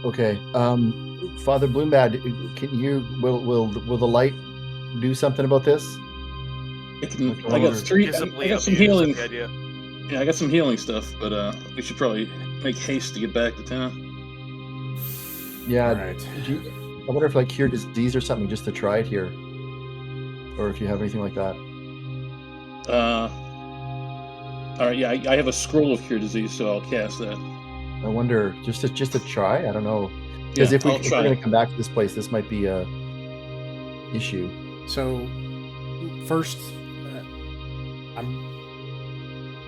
Okay, Father Bloombad, will the light do something about this? I got some healing. Yeah, I got some healing stuff, but we should probably make haste to get back to town. Yeah. Right. I wonder if cure disease or something just to try it here, or if you have anything like that. All right. Yeah, I have a scroll of cure disease, so I'll cast that. I wonder just to try. I don't know, because if we're going to come back to this place, this might be a issue. So first,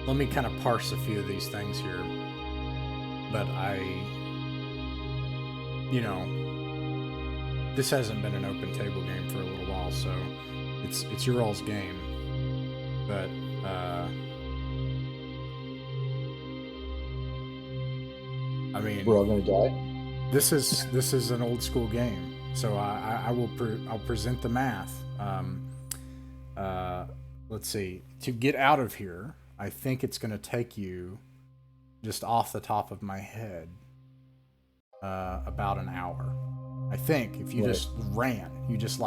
let me kind of parse a few of these things here. But this hasn't been an open table game for a little while, so it's your all's game. But I mean, we're all gonna die. This is an old school game, so I'll present the math. Let's see. To get out of here, I think it's going to take you, just off the top of my head, about an hour. I think if you just ran, you just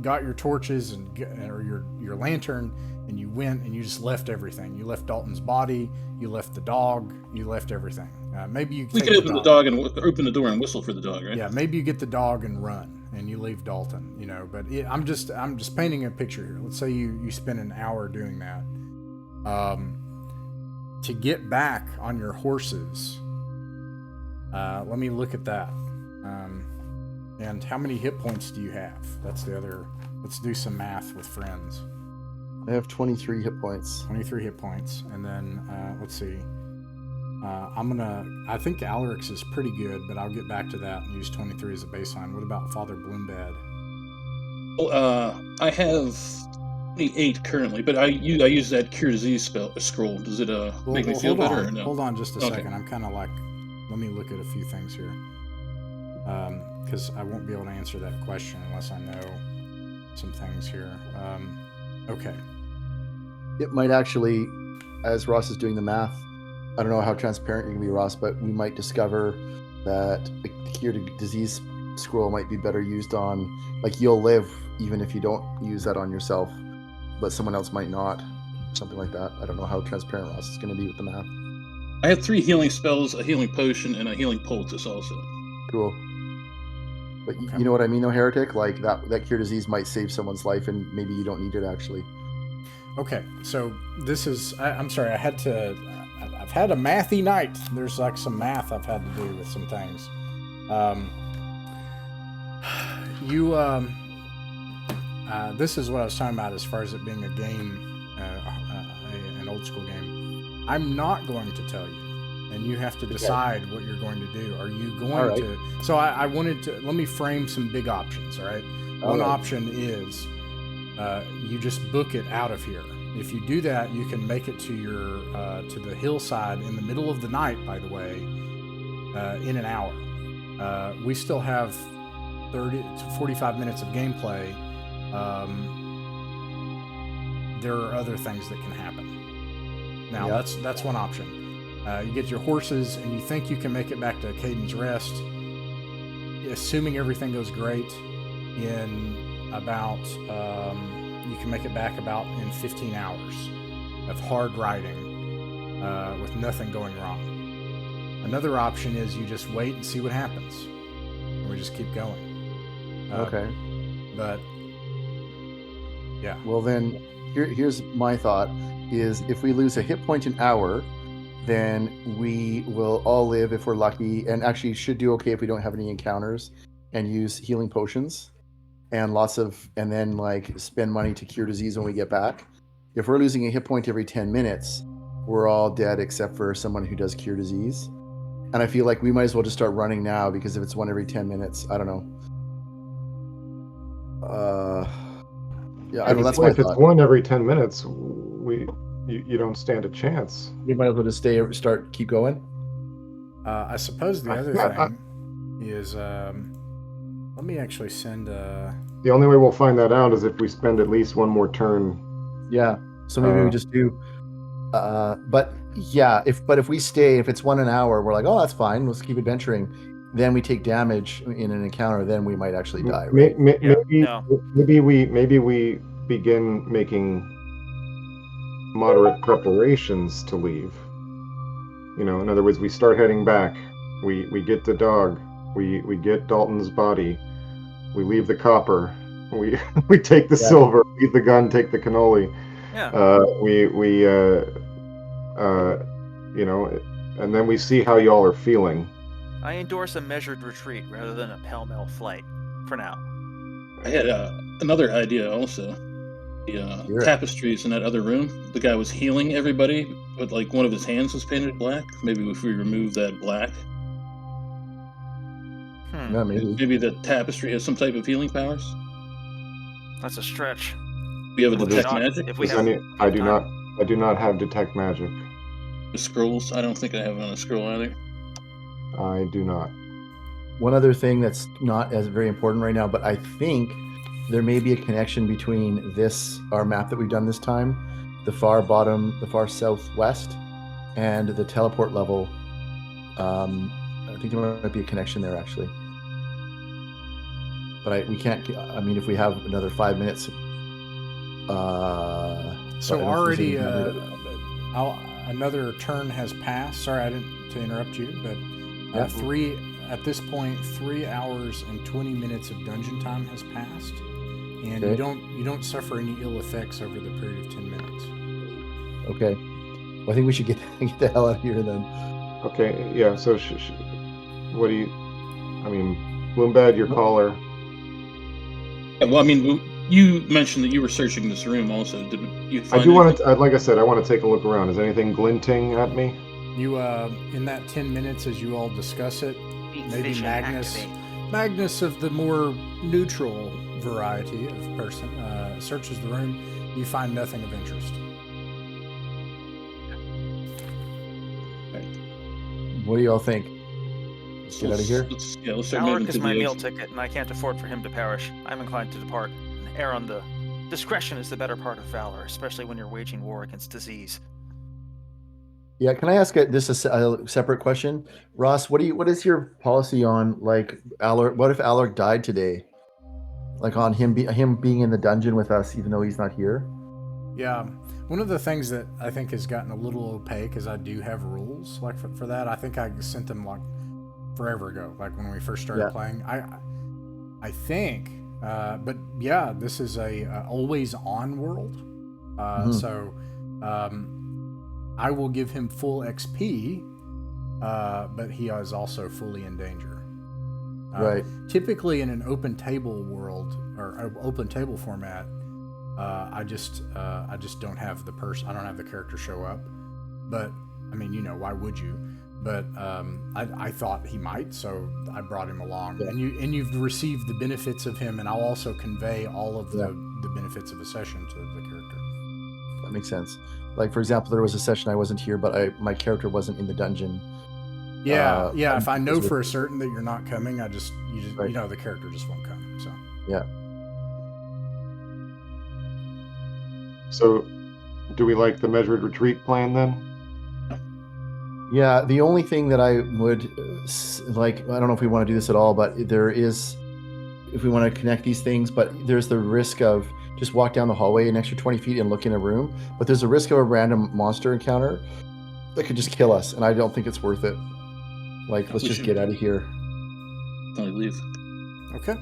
got your torches or your lantern, and you went and you just left everything. You left Dalton's body, you left the dog, you left everything. Maybe we could open the dog and open the door and whistle for the dog, right? Yeah, maybe you get the dog and run, and you leave Dalton. But I'm just painting a picture here. Let's say you spend an hour doing that. To get back on your horses, let me look at that. And how many hit points do you have? That's the other. Let's do some math with friends. I have 23 hit points. 23 hit points, and then let's see. I think Alaric's is pretty good, but I'll get back to that and use 23 as a baseline. What about Father Bloombad? Well, I have 8 currently, but I use that cure disease scroll. Does it make me feel better or no? Hold on just a second. I'm kind of let me look at a few things here. Because I won't be able to answer that question unless I know some things here. Okay. It might actually, as Ross is doing the math, I don't know how transparent you're going to be, Ross, but we might discover that the cure to disease scroll might be better used on, like, you'll live even if you don't use that on yourself, but someone else might not, something like that. I don't know how transparent Ross is going to be with the math. I have 3 healing spells, a healing potion, and a healing poultice also. Cool. But you know what I mean, though, Heretic? Like, that cure disease might save someone's life, and maybe you don't need it, actually. Okay, so this is... I'm sorry, I've had a mathy night. There's like some math I've had to do with some things. This is what I was talking about as far as it being a game, an old school game. I'm not going to tell you, and you have to decide what you're going to do. Are you going to... So I wanted to... Let me frame some big options, all right? One option is you just book it out of here. If you do that, you can make it to your to the hillside in the middle of the night, by the way, in an hour. We still have 30 to 45 minutes of gameplay. There are other things that can happen. Now, that's one option. You get your horses, and you think you can make it back to Caden's Rest, assuming everything goes great, in about... you can make it back about in 15 hours of hard riding with nothing going wrong. Another option is you just wait and see what happens. And we just keep going. Okay. But, yeah. Well, then, here's my thought, is if we lose a hit point an hour, then we will all live if we're lucky, and actually should do okay if we don't have any encounters, and use healing potions. And then like spend money to cure disease when we get back. If we're losing a hit point every 10 minutes, we're all dead except for someone who does cure disease. And I feel like we might as well just start running now, because if it's one every 10 minutes, I don't know. Yeah, I don't know. That's my if thought. It's one every 10 minutes, you don't stand a chance. We might as well just keep going. I suppose the other thing is... let me actually send The only way we'll find that out is if we spend at least one more turn. Yeah. So maybe we just do. But if we stay, if it's 1 an hour, we're like, oh, that's fine. Let's keep adventuring. Then we take damage in an encounter. Then we might actually die. Right? Maybe we begin making moderate preparations to leave. In other words, we start heading back. We get the dog. We get Dalton's body. We leave the copper. We take the silver. Leave the gun. Take the cannoli. Yeah. And then we see how y'all are feeling. I endorse a measured retreat rather than a pell-mell flight. For now. I had another idea also. The tapestries in that other room. The guy was healing everybody, but like one of his hands was painted black. Maybe if we remove that black. Yeah, maybe the tapestry has some type of healing powers. That's a stretch. We have a detect magic. I do not have detect magic. The scrolls. I don't think I have it on a scroll either. I do not. One other thing that's not as very important right now, but I think there may be a connection between our map that we've done this time, the far bottom, the far southwest, and the teleport level. I think there might be a connection there, actually. But we can't. I mean, if we have another 5 minutes. So already, another turn has passed. Sorry, I didn't to interrupt you, but at this point, 3 hours and 20 minutes of dungeon time has passed, and you don't suffer any ill effects over the period of 10 minutes. Okay. Well, I think we should get the hell out of here then. Okay. Yeah. So, what do you? I mean, Bloombad, your caller. Well, I mean, you mentioned that you were searching this room also. Did you find like I said, I want to take a look around. Is anything glinting at me? You, in that 10 minutes as you all discuss it, maybe Magnus of the more neutral variety of person, searches the room. You find nothing of interest. What do y'all think? Let's get out of here. Let's start Alaric moving is to my the meal exit. ticket, and I can't afford for him to perish. I'm inclined to depart. Err on the discretion is the better part of valor, especially when you're waging war against disease. Yeah, can I ask this a separate question, Ross? What is your policy on like Alaric? What if Alaric died today? Like on him being in the dungeon with us, even though he's not here. Yeah, one of the things that I think has gotten a little opaque is I do have rules like for that. I think I sent them like forever ago, like when we first started playing. I think, but yeah, this is a always on world, so I will give him full XP, but he is also fully in danger. Right. Typically, in an open table world or open table format, I just don't have the person. I don't have the character show up. But I mean, why would you? But I thought he might, so I brought him along. Yeah. And you've received the benefits of him, and I'll also convey all of the benefits of a session to the character. That makes sense. Like for example, there was a session I wasn't here, but my character wasn't in the dungeon. Yeah. If I know for a certain that you're not coming, the character just won't come. So yeah. So, do we like the measured retreat plan then? Yeah, the only thing that I would like, I don't know if we want to do this at all, but there is, if we want to connect these things, but there's the risk of just walk down the hallway an extra 20 feet and look in a room, but there's a risk of a random monster encounter that could just kill us, and I don't think it's worth it. Like, let's just get out of here. Only leave. Okay.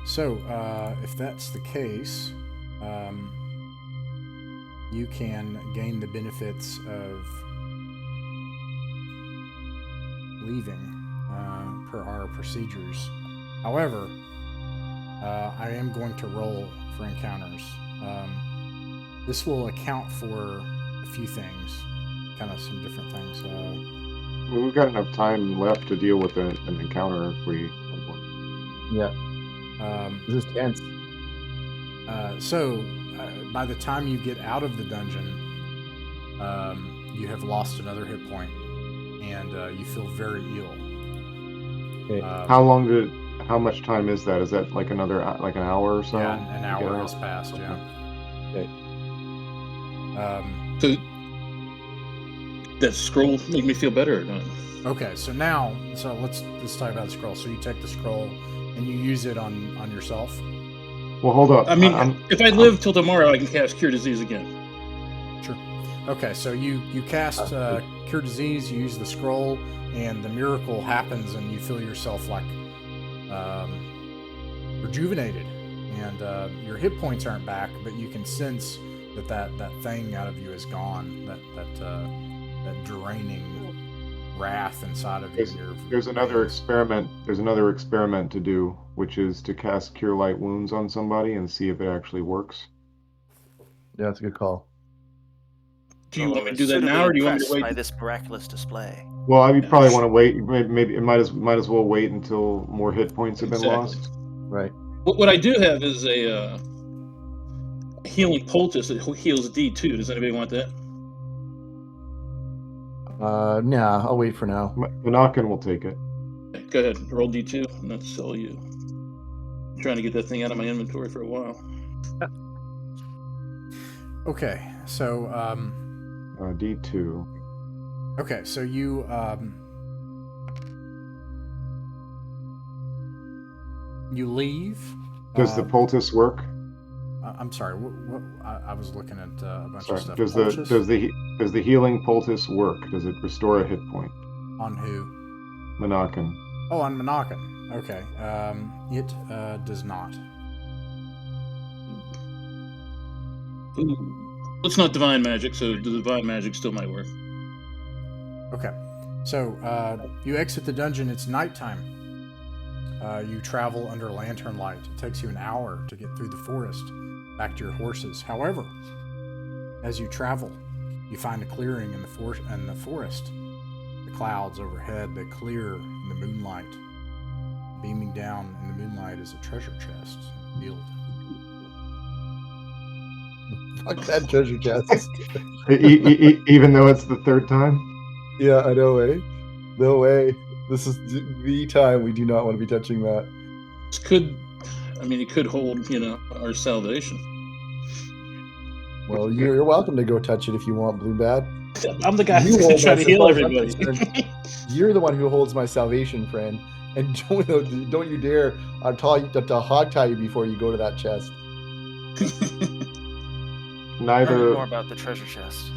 So, if that's the case, you can gain the benefits of leaving per our procedures. However, I am going to roll for encounters. This will account for a few things, kind of some different things. We've got enough time left to deal with an encounter if we. Yeah. This is tense. So, by the time you get out of the dungeon, you have lost another hit point, and you feel very ill. Okay. How much time is that? Is that like an hour or so? Yeah, an hour has passed. Yeah. Okay. So that scroll make me feel better or not? Okay, so let's talk about the scroll. So you take the scroll and you use it on yourself. Well, hold up. I mean, if I live till tomorrow, I can cast Cure Disease again. Sure. Okay, so you cast Cure Disease, you use the scroll, and the miracle happens, and you feel yourself like rejuvenated, and your hit points aren't back, but you can sense that thing out of you is gone, that draining wrath inside of you. There's another experiment. There's another experiment to do, which is to cast Cure Light Wounds on somebody and see if it actually works. Yeah, that's a good call. Do you want me to do that now, or do you want me to wait? By this miraculous display. Well, I probably want to wait. Maybe it might as well wait until more hit points have been lost. Right. What I do have is a healing poultice that heals D2. Does anybody want that? Nah, I'll wait for now. Manakin will take it. Go ahead, roll D2, and that's all you. I'm trying to get that thing out of my inventory for a while. Okay, so D2. Okay, so you you leave. Does the poultice work? I'm sorry. What I was looking at a bunch of stuff. Does the healing poultice work? Does it restore a hit point? On who? Manakin. Oh, on Manakin. Okay. It does not. Ooh. It's not divine magic, so the divine magic still might work. Okay. So you exit the dungeon. It's nighttime. You travel under lantern light. It takes you an hour to get through the forest back to your horses. However, as you travel, you find a clearing in the forest. The clouds overhead, they clear in the moonlight. Beaming down in the moonlight is a treasure chest sealed. Fuck that treasure chest. Even though it's the third time? Yeah, I know, eh? No way. This is the time we do not want to be touching that. It could hold, our salvation. Well, you're welcome to go touch it if you want, Blue Bad. I'm the guy You who's hold trying to us, as heal far as I'm everybody. concerned. You're the one who holds my salvation, friend. And don't you dare to hog tie you before you go to that chest. Tell me Neither. more about the treasure chest.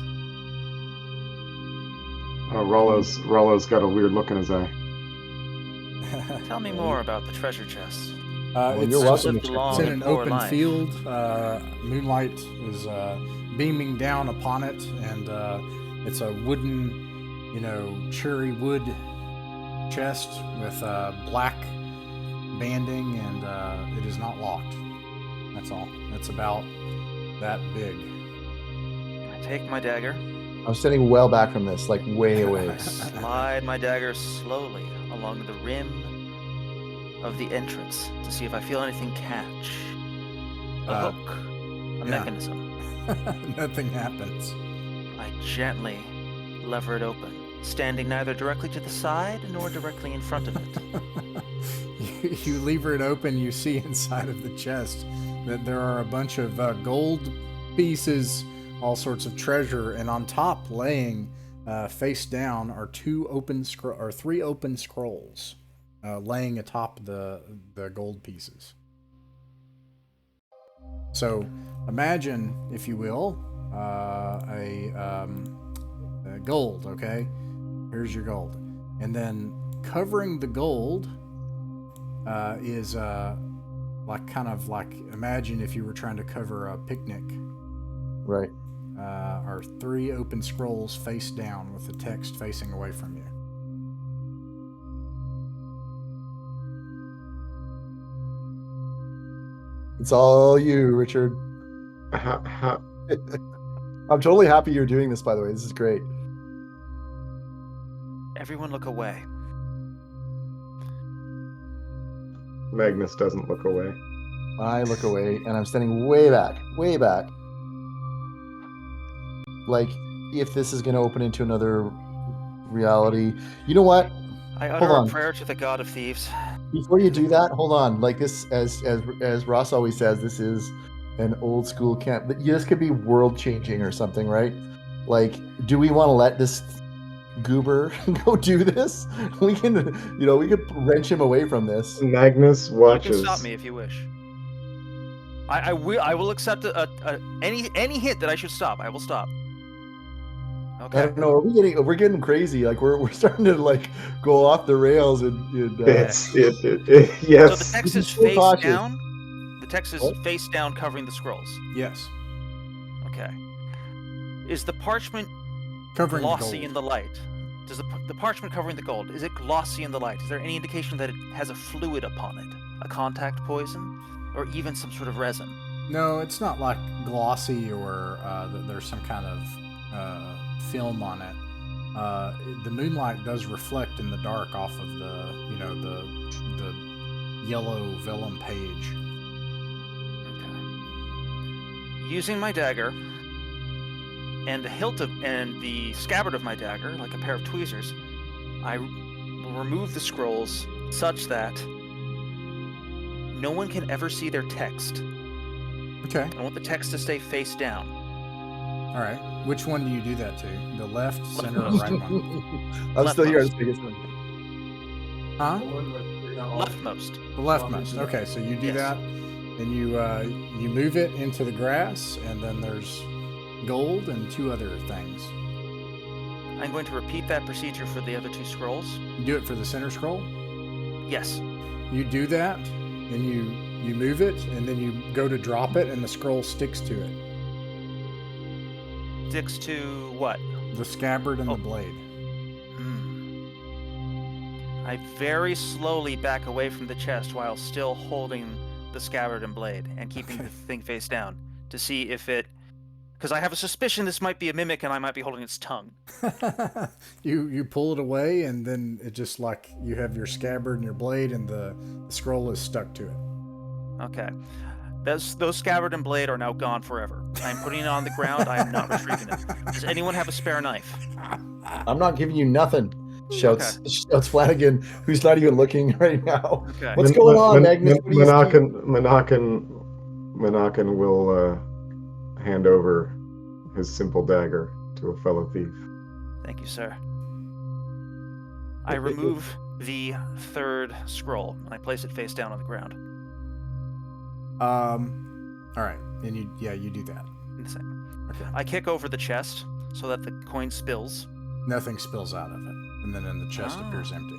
Rollo's got a weird look in his eye. Tell me more about the treasure chest. It's, you're welcome. Lived along it's in a an poor open life. field. Moonlight is beaming down upon it, and it's a wooden, cherry wood chest with black banding, and it is not locked. That's all. It's about that big. I take my dagger. I'm standing well back from this, like way away. I slide my dagger slowly along the rim of the entrance to see if I feel anything catch. A hook, a mechanism. Nothing happens. I gently lever it open, standing neither directly to the side nor directly in front of it. You lever it open, you see inside of the chest that there are a bunch of gold pieces, all sorts of treasure, and on top, laying face down, are three open scrolls, laying atop the gold pieces. So, imagine, if you will, a gold. Okay, here's your gold, and then covering the gold is imagine if you were trying to cover a picnic. Right. Are three open scrolls face down with the text facing away from you. It's all you, Richard. How, I'm totally happy you're doing this, by the way. This is great. Everyone look away. Magnus doesn't look away. I look away, and I'm standing way back, way back. Like, if this is going to open into another reality. You know what? I Hold utter on. a prayer to the god of thieves. Before you do that, hold on. Like this, as Ross always says, this is an old school camp. This could be world changing or something, right? Like, do we want to let this goober go do this? We can, we could wrench him away from this. Magnus You watches. can stop me if you wish. I will accept any hint that I should stop. I will stop. I Okay. don't know. We're getting crazy. Like we're starting to like go off the rails and Yes. So the text is so face cautious. down. The text is What? face down, covering the scrolls. Yes, Okay. Is the parchment covering glossy gold. in the light? Does the parchment covering the gold, is it glossy in the light? Is there any indication that it has a fluid upon it? A contact poison? Or even some sort of resin? No, it's not like glossy or that there's some kind of film on it. The moonlight does reflect in the dark off of the yellow vellum page. Okay. Using my dagger and the hilt and the scabbard of my dagger, like a pair of tweezers, I will remove the scrolls such that no one can ever see their text. Okay. I want the text to stay face down. All right. Which one do you do that to? The left, center, or right one? I'm still here. Leftmost. Huh? Leftmost. The leftmost. Okay, so you do Yes. that, and you move it into the grass, and then there's gold and two other things. I'm going to repeat that procedure for the other two scrolls. You do it for the center scroll. Yes. You do that, and you move it, and then you go to drop it, and the scroll sticks to it. Sticks to what? The scabbard and Oh. the blade. I very slowly back away from the chest while still holding the scabbard and blade and keeping the thing face down to see if it... Because I have a suspicion this might be a mimic and I might be holding its tongue. You pull it away, and then it just like you have your scabbard and your blade, and the scroll is stuck to it. Okay. Those scabbard and blade are now gone forever. I'm putting it on the ground. I am not retrieving it. Does anyone have a spare knife? I'm not giving you nothing. Shouts Flanagan, who's not even looking right now. Okay. What's going on, Magnus? What do you see? Monacan will hand over his simple dagger to a fellow thief. Thank you, sir. I remove the third scroll and I place it face down on the ground. All right, and you do that. In the same. Okay. I kick over the chest so that the coin spills. Nothing spills out of it, and then the chest appears empty.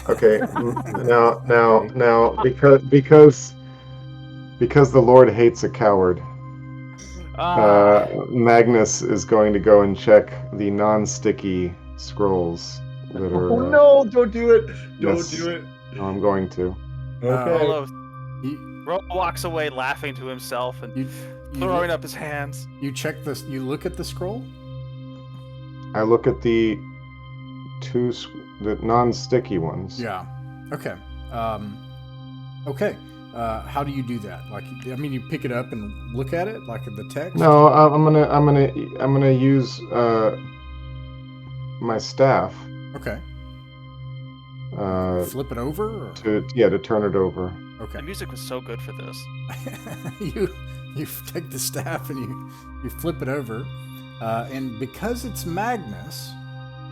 Okay, now, because the Lord hates a coward, Magnus is going to go and check the non-sticky scrolls that are. Oh no! Don't do it! Don't yes. do it! No, I'm going to. Okay. Rolo walks away laughing to himself and throwing up his hands. You check this. You look at the scroll. I look at the non-sticky ones. Yeah. Okay. Okay. How do you do that? Like, I mean, you pick it up and look at it, like the text. No, I'm gonna use my staff. Okay. Flip it over. Or? To turn it over. Okay. The music was so good for this. you take the staff and you flip it over, and because it's Magnus,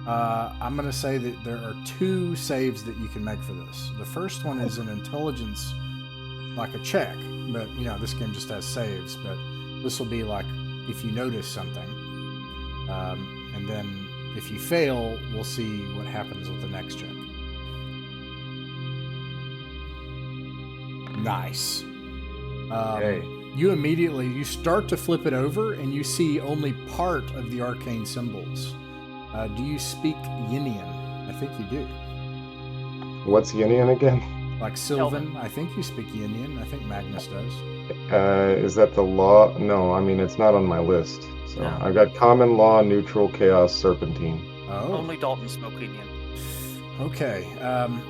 I'm going to say that there are 2 saves that you can make for this. The first one is an intelligence, like a check, but this game just has saves. But this will be like if you notice something, and then if you fail, we'll see what happens with the next check. Nice. You start to flip it over and you see only part of the arcane symbols. Do you speak Yinian? I think you do. What's Yinian again? Like Sylvan. I think you speak Yinian. I think Magnus does. Is that the law? No, I mean, it's not on my list. So No. I've got common law, neutral, chaos, serpentine. Oh. Only Dalton spoke Indian. Okay.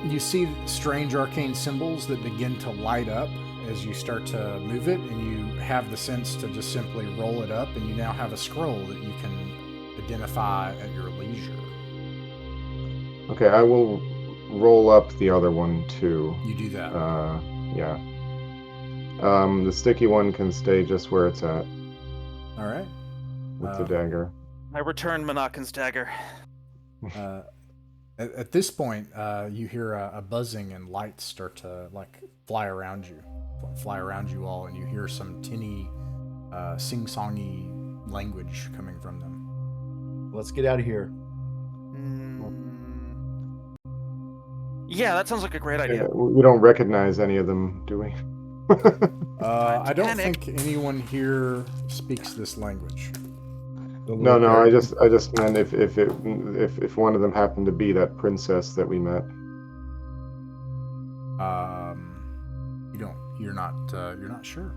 You see strange arcane symbols that begin to light up as you start to move it, and you have the sense to just simply roll it up, and you now have a scroll that you can identify at your leisure. Okay, I will roll up the other one too. You do that. Yeah. The sticky one can stay just where it's at All right. with the dagger. I return Monakan's dagger. At this point, you hear a buzzing and lights start to fly around you all, and you hear some tinny, sing-songy language coming from them. Let's get out of here. Yeah, that sounds like a great idea. We don't recognize any of them, do we? I don't think anyone here speaks this language. No. I just meant if one of them happened to be that princess that we met. You're not sure.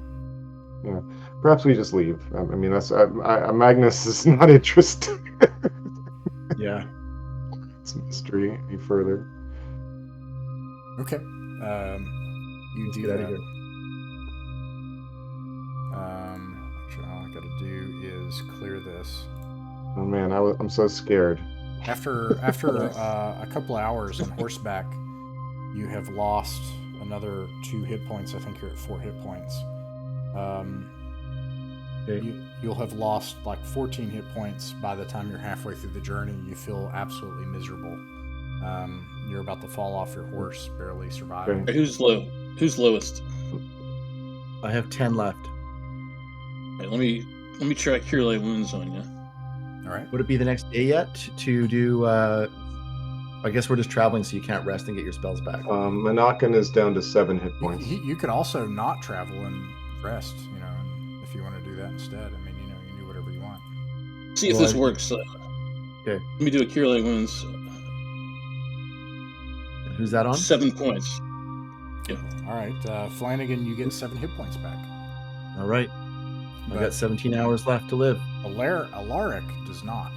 Yeah, perhaps we just leave. I mean, that's Magnus is not interested. Yeah, it's a mystery any further. Okay. You do get out that. of here. Actually, all I got to do is clear this. Oh man, I'm so scared. After a couple of hours on horseback, you have lost another 2 hit points. I think you're at 4 hit points. Okay. You'll have lost 14 hit points by the time you're halfway through the journey. You feel absolutely miserable. You're about to fall off your horse, barely surviving. Okay. Who's lowest? I have 10 left. All right, let me try Cure Light Wounds on you. All right. Would it be the next day yet to do? I guess we're just traveling, so you can't rest and get your spells back. Monakan is down to 7 hit points. You could also not travel and rest, and if you want to do that instead. I mean, you do whatever you want. See if this works. Okay. Let me do a Cure Light Wounds. Who's that on? 7 points. Yeah. All right, Flanagan, you get 7 hit points back. All right. But I got 17 hours left to live. Alaric does not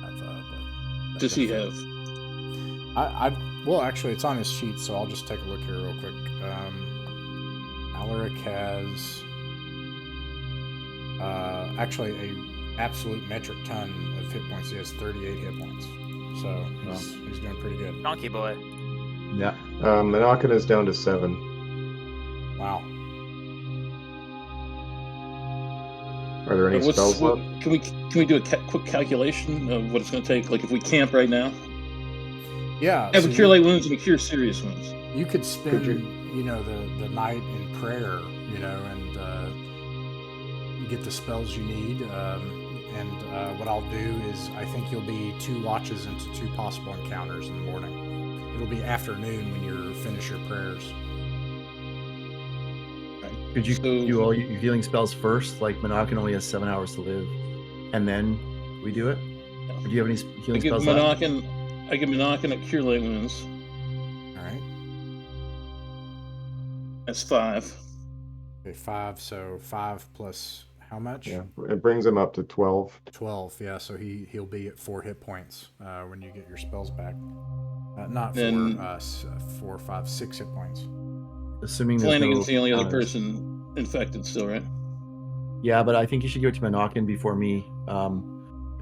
have that Does he have? Well, actually, it's on his sheet, so I'll just take a look here real quick. Alaric has actually a absolute metric ton of hit points. He has 38 hit points, so he's doing pretty good. Donkey boy. Yeah. Monakan is down to 7. Wow. Are there any spells left? Can we do a quick calculation of what it's going to take? Like if we camp right now, Yeah. have a cure light wounds and a cure serious wounds. You could spend, the night in prayer, and get the spells you need. And what I'll do is I think you'll be 2 watches into 2 possible encounters in the morning. It'll be afternoon when you finish your prayers. Could you do all your healing spells first? Like Monacan only has 7 hours to live, and then we do it? Or do you have any healing spells left? I give Monacan a cure light wounds. All right. That's 5. Okay, 5. So 5 plus how much? Yeah, it brings him up to 12. 12. Yeah. So he'll be at 4 hit points when you get your spells back. Not Then, 4, 5, 6 hit points. Assuming Flanagan's the only other person infected still, right? Yeah, but I think you should give it to Monacan before me.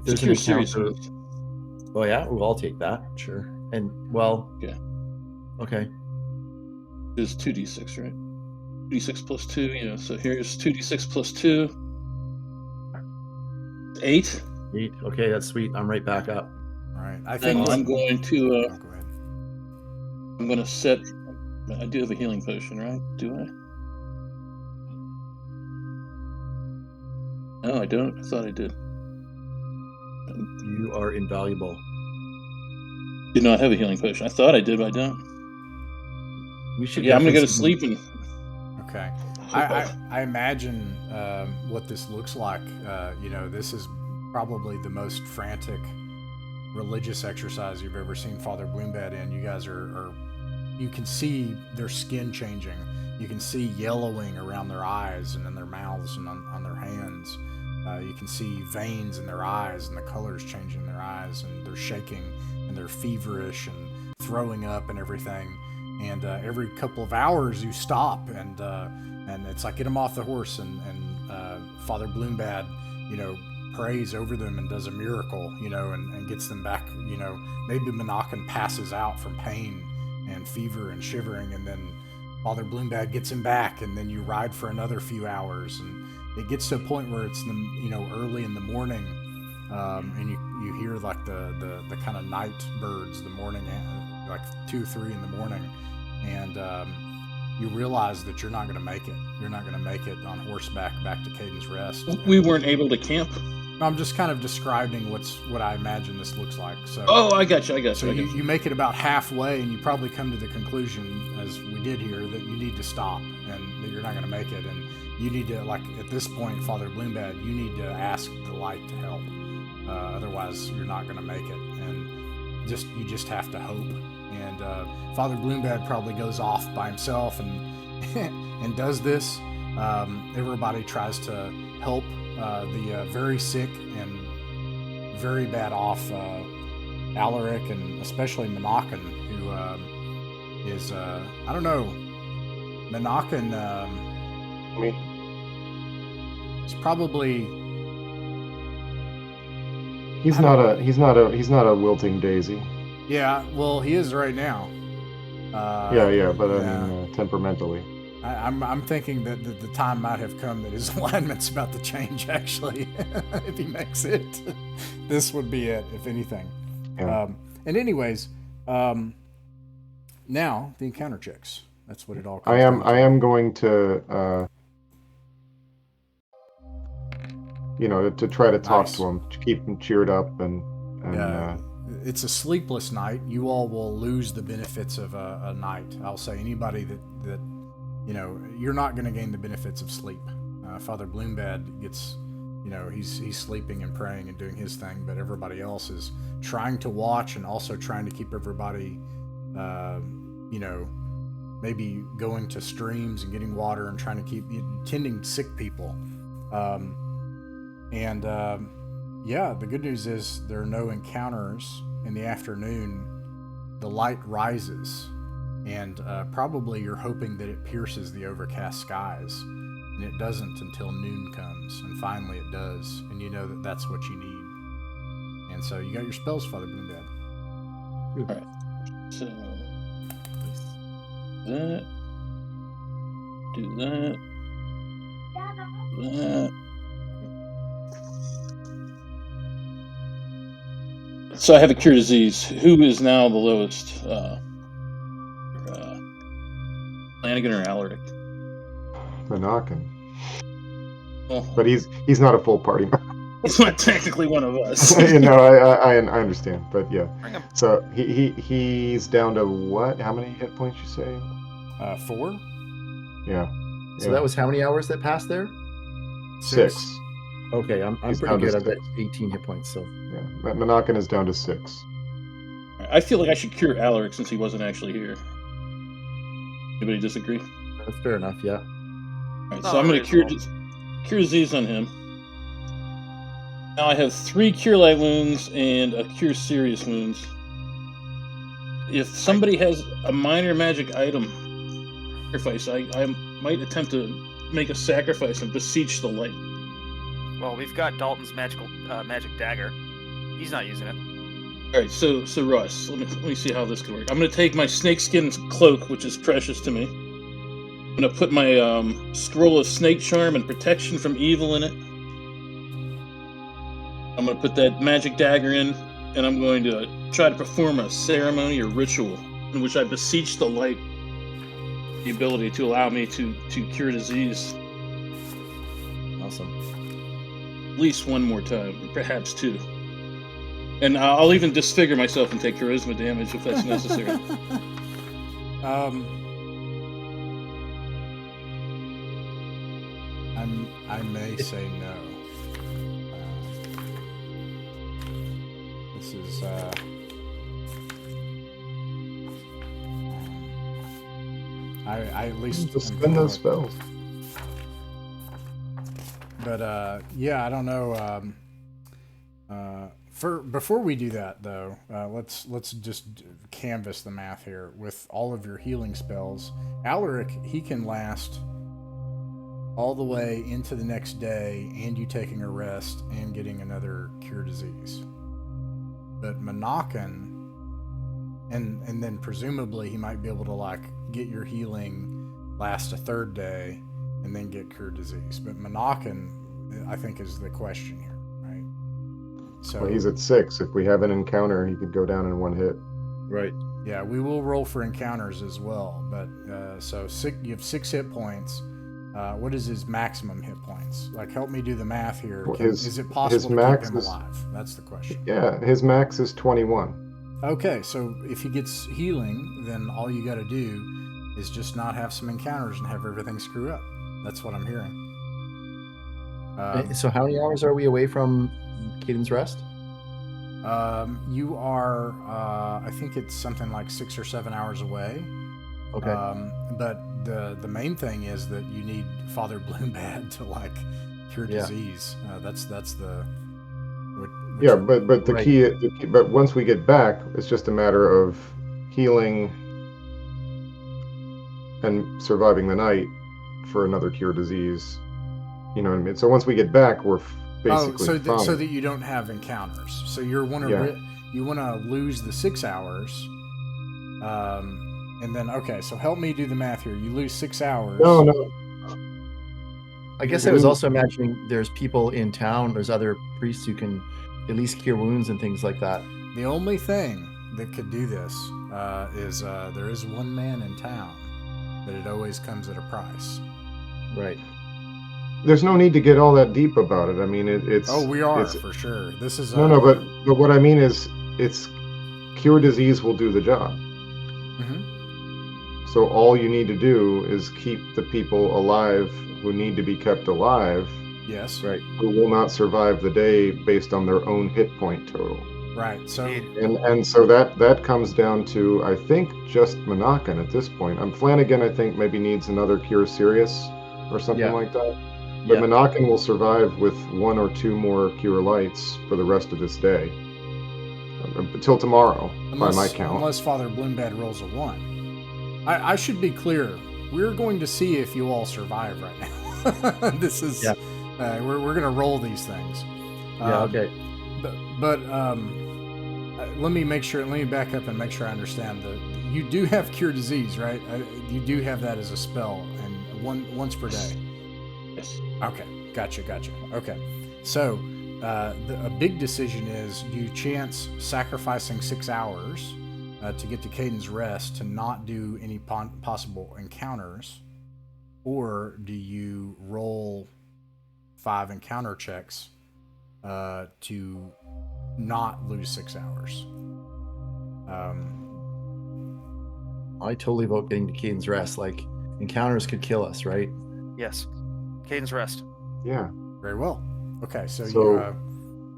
If there's an encounter. Oh yeah, well, I'll take that. Sure. And yeah. Okay. It's 2d6, right? 2d6 plus 2. Yeah. So here's 2d6 plus 2. 8. 8. Okay, that's sweet. I'm right back up. All right. I think I'm going to. go ahead. I'm going to set. I do have a healing potion, right? Do I? No, I don't. I thought I did. You are invaluable. Do not have a healing potion. I thought I did, but I don't. We should. Yeah, I'm gonna go to sleep and. Okay. I imagine what this looks like. This is probably the most frantic religious exercise you've ever seen Father Bloombad in. You guys are you can see their skin changing. You can see yellowing around their eyes and in their mouths and on their hands. You can see veins in their eyes and the colors changing in their eyes, and they're shaking and they're feverish and throwing up and everything. And every couple of hours you stop and it's like, get them off the horse, and Father Bloombad, prays over them and does a miracle, and gets them back. Maybe Monacan passes out from pain and fever and shivering, and then Father Bloombad gets him back, and then you ride for another few hours, and it gets to a point where it's early in the morning, and you hear like the kind of night birds, the morning, like 2, 3 in the morning, and you realize that you're not going to make it. You're not going to make it on horseback back to Caden's Rest. We weren't able to camp. I'm just kind of describing what I imagine this looks like. So. Oh, I got you. So you make it about halfway, and you probably come to the conclusion, as we did here, that you need to stop and that you're not going to make it, and you need to, like at this point, Father Bloombad, you need to ask the light to help. Otherwise, you're not going to make it, and you just have to hope. And Father Bloombad probably goes off by himself and and does this. Everybody tries to help the very sick and very bad off Alaric, and especially Monacan, who is I don't know. Monacan is probably he's not a wilting daisy. Yeah, well, he is right now. But I mean, temperamentally. I'm thinking that the time might have come that his alignment's about to change, actually. If he makes it, this would be it, if anything. Yeah. And anyways, now the encounter checks. That's what it all comes I down to. am going to to try to talk to him, to keep him cheered up, and it's a sleepless night. You all will lose the benefits of a night. I'll say anybody that you're not going to gain the benefits of sleep. Father Bloombad gets, he's sleeping and praying and doing his thing, but everybody else is trying to watch and also trying to keep everybody, maybe going to streams and getting water and trying to keep tending sick people. The good news is there are no encounters in the afternoon. The light rises, and probably you're hoping that it pierces the overcast skies, and it doesn't until noon comes, and finally it does, and you know that that's what you need. And so you got your spells, Father Bloombad. All right. So that Do that. That. So I have a cure disease. Who is now the lowest? Flanagan or Alaric? Monarchin. Well, But he's not a full party member. he's not technically one of us. You know, I understand, but yeah. Bring him. So he's down to what? How many hit points you say? 4? Yeah. So that was how many hours that passed there? 6. Okay, I'm He's pretty down to good. I've got 6. 18 hit points. So Yeah. Monarchin is down to 6. I feel like I should cure Alaric since he wasn't actually here. Anybody disagree? that's fair enough. Yeah. Alright, Not so I'm going to cure unreasonable. disease on him. Now I have 3 cure light wounds and a cure serious wounds. If somebody has a minor magic item sacrifice, I might attempt to make a sacrifice and beseech the light. Well, we've got Dalton's magic dagger. He's not using it. All right, so Russ, let me see how this can work. I'm going to take my snakeskin cloak, which is precious to me. I'm going to put my scroll of snake charm and protection from evil in it. I'm going to put that magic dagger in, and I'm going to try to perform a ceremony or ritual in which I beseech the light the ability to allow me to cure disease Awesome. at least one more time, perhaps 2. And I'll even disfigure myself and take charisma damage if that's necessary. I may say no. This is I at least Just am spend for those it. spells. But yeah, I don't know. Before we do that though, let's just canvas the math here with all of your healing spells. Alaric, he can last all the way into the next day, and you taking a rest and getting another cure disease. But Monarchin, and then presumably he might be able to like get your healing last a 3rd day and then get cure disease. But Monarchin, I think, is the question here, right? So Well, he's at 6. If we have an encounter, he could go down in 1 hit. Right. yeah, we will roll for encounters as well. But so you have 6 hit points. What is his maximum hit points? Like, help me do the math here. Well, Is it possible to max keep him is- alive? That's the question. Yeah, his max is 21. Okay, so if he gets healing, then all you got to do is just not have some encounters and have everything screw up. That's what I'm hearing. So how many hours are we away from Caden's rest? You are, I think it's something like 6 or 7 hours away. Okay. But the main thing is that you need Father Bloombad to like cure Yeah. disease. That's the. Yeah, but the Right. key, but once we get back, it's just a matter of healing and surviving the night for another cure disease. You know what I mean? So once we get back, we're basically so fine. that you don't have encounters. So you want to Yeah. you want to lose the 6 hours. And then okay, so help me do the math here. You lose 6 hours. No. I guess I was also imagining there's people in town, there's other priests who can at least cure wounds and things like that. The only thing that could do this is there is one man in town, but it always comes at a price. Right. There's no need to get all that deep about it. I mean, it's. Oh, we are it's- for sure. This is No, but what I mean is, it's cure disease will do the job. Mhm. So all you need to do is keep the people alive who need to be kept alive, Yes, Right. who will not survive the day based on their own hit point total. right. So And so that comes down to, I think, just Monarchin at this point. Flanagan, I think, maybe needs another cure serious or something Yeah. like that. But Yeah. Monarchin will survive with 1 or 2 more cure lights for the rest of this day. Until tomorrow, by my count. unless Father Bloombad rolls a 1. I should be clear. We're going to see if you all survive right now. This is Yeah. we're going to roll these things. Yeah. Okay. But let me back up and make sure I understand. You do have cure disease, right? You do have that as a spell, and once per day. Yes. Okay, gotcha. Okay, so a big decision is: do you chance sacrificing 6 hours to get to Caden's Rest to not do any possible encounters, or do you roll 5 encounter checks to not lose 6 hours? I totally vote getting to Caden's Rest. Like, encounters could kill us, right? Yes. Caden's Rest. Yeah. Very well. Okay, so So-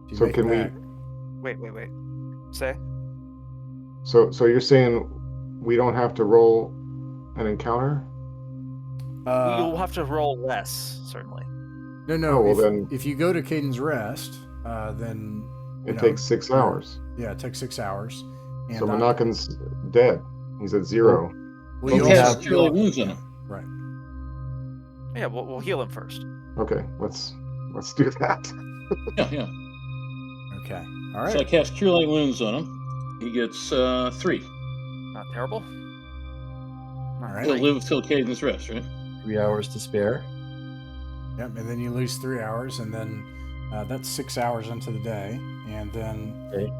you so make can it we- back. Wait. Say? So you're saying we don't have to roll an encounter? You'll have to roll less, certainly. No. Oh, well if, then- if you go to Caden's Rest, then It takes 6 hours. Yeah, it takes 6 hours. And So Monacan's dead. He's at 0. well, Don't you'll cast have- Cure Light you'll- Wounds on yeah, him. Right. Yeah, we'll heal him first. Okay, let's do that. Yeah. Okay. All right. So I cast Cure Light Wounds on him. He gets 3. Not terrible. All right. He'll live till Caden's Rest, right? 3 hours to spare. Yep. And then you lose 3 hours, and then that's 6 hours into the day, and then. Okay.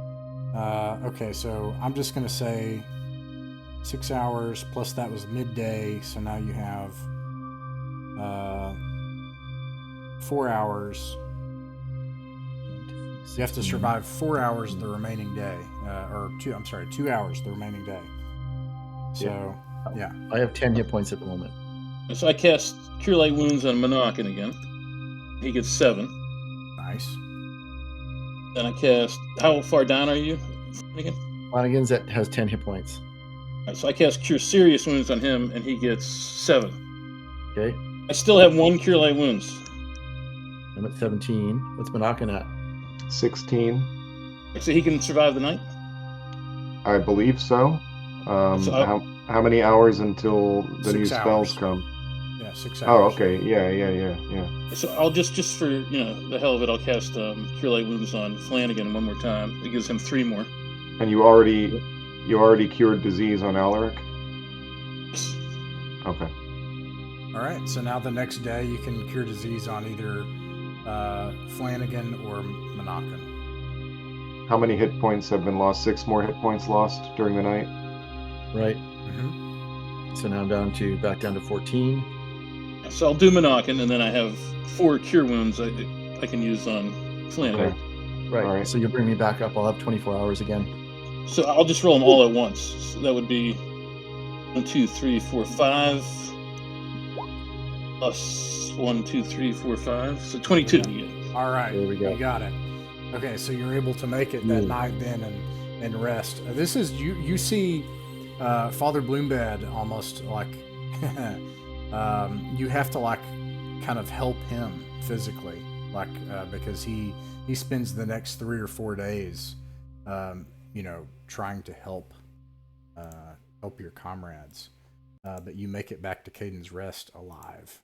Okay. So I'm just gonna say 6 hours plus that was midday, so now you have 4 hours. You have to survive 4 hours the remaining day, or 2 hours the remaining day. So, yeah. I have 10 hit points at the moment. So I cast Cure Light Wounds on Monacan again. He gets 7. Nice. Then I cast. How far down are you? Again? Flanagan's has 10 hit points. So I cast Cure Serious Wounds on him, and he gets 7. Okay. I still have 1 Cure Light Wounds. I'm at 17. What's Monacan at? 16, So he can survive the night. I believe so. So How many hours until the 6 new spells hours. come? Yeah, 6 Oh, hours. okay. Yeah. So I'll just for the hell of it, I'll cast Cure Light Wounds on Flanagan one more time. It gives him 3 more. And you already cured disease on Alaric? Okay. All right. So now the next day you can cure disease on either Flanagan or Monacan. How many hit points have been lost? 6 more hit points lost during the night? Right. Mm-hmm. So now I'm back down to 14. So I'll do Monacan, and then I have 4 Cure Wounds I can use on Flanagan. Okay. Right. All right. So you'll bring me back up. I'll have 24 hours again. So I'll just roll them all at once. So that would be 1, 2, 3, 4, 5 plus 1, 2, 3, 4, 5. So 22 again. All right. There we go. You got it. Okay, so you're able to make it that Yeah. night then and rest. This is you see Father Bloombad almost like you have to like kind of help him physically, like because he spends the next 3 or 4 days trying to help your comrades, but you make it back to Caden's Rest alive.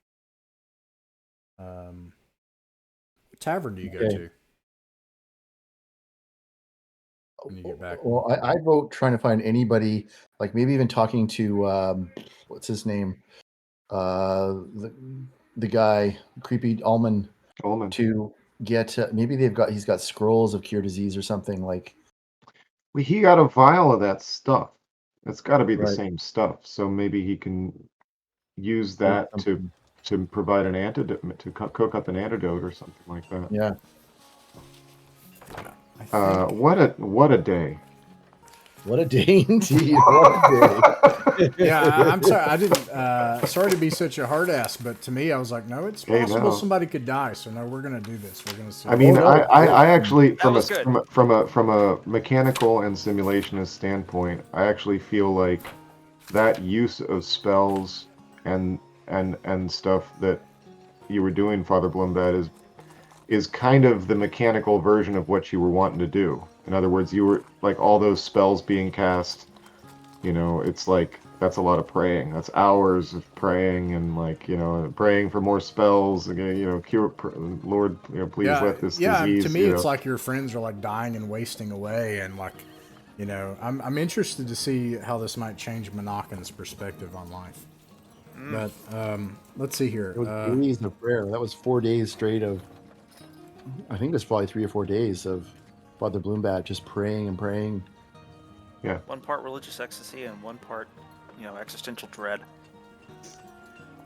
What tavern do you go Okay. to when you get back? Well, I vote trying to find anybody, like maybe even talking to what's his name, the guy, creepy Almond, to get maybe he's got scrolls of cure disease or something like. Well, he got a vial of that stuff. It's got to be the Right. same stuff. So maybe he can use that to provide an antidote, to cook up an antidote or something like that. Yeah. I think, What a day! What a day indeed! What a day! I'm sorry. I didn't. Sorry to be such a hard ass, but to me, I was like, no, it's Hey, possible no. somebody could die. So no, we're gonna do this. We're gonna see. I mean, no. I actually from was good. from a mechanical and simulationist standpoint, I actually feel like that use of spells and stuff that you were doing, Father Bloombad, is kind of the mechanical version of what you were wanting to do. In other words, you were like all those spells being cast. It's like that's a lot of praying. That's hours of praying and praying for more spells. Cure, Lord, please let this disease. To me, it's like your friends are like dying and wasting away, and like, I'm interested to see how this might change Monacan's perspective on life. But let's see here. It was days of prayer. That was 4 days straight of. I think it was probably 3 or 4 days of Father Bloombat just praying and praying. Yeah. One part religious ecstasy and one part, existential dread.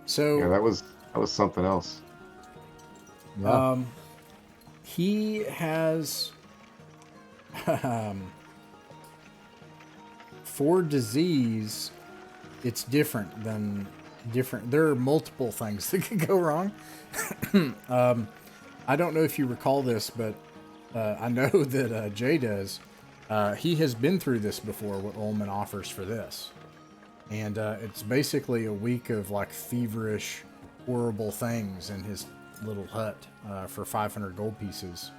So Yeah, that was something else. Yeah. he has for disease, it's different. There are multiple things that could go wrong. I don't know if you recall this, but I know that Jay does. He has been through this before, what Ullman offers for this. And it's basically a week of like feverish, horrible things in his little hut for 500 gold pieces.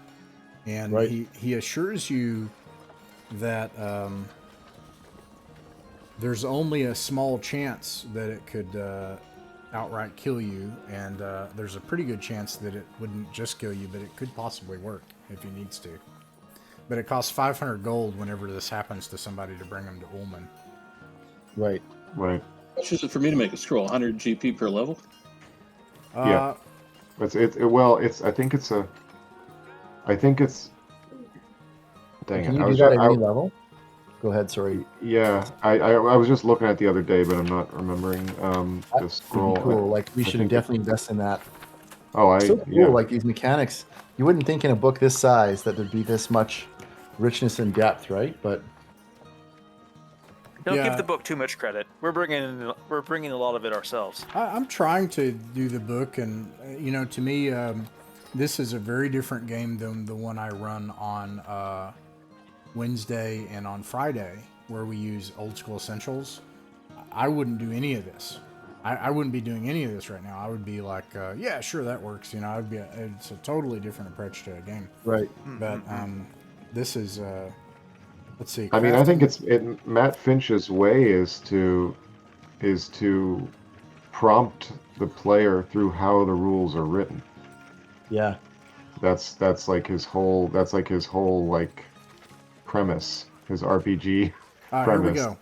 And Right. he assures you that there's only a small chance that it could outright kill you, and there's a pretty good chance that it wouldn't just kill you, but it could possibly work if he needs to. But it costs 500 gold whenever this happens to somebody to bring them to Ullman. Right. Right. How much is it for me to make a scroll? 100 GP per level? Yeah. I think it's. Dang Can it! you I do was that ju- at I- any level? Go ahead. Sorry. Yeah, I was just looking at the other day, but I'm not remembering the That'd scroll. be cool. Like we I should think definitely invest in that. Oh, So cool. yeah. Like these mechanics. You wouldn't think in a book this size that there'd be this much richness and depth, right? But Don't Yeah. give the book too much credit. We're bringing a lot of it ourselves. I'm trying to do the book, and to me, this is a very different game than the one I run on Wednesday and on Friday, where we use old school essentials. I wouldn't do any of this. I wouldn't be doing any of this right now. I would be like, yeah, sure, that works. It's a totally different approach to a game. right. But this is, let's see. I mean, I think crafting- Matt Finch's way is to prompt the player through how the rules are written. Yeah. That's like his whole like premise, his RPG Here we premise. go.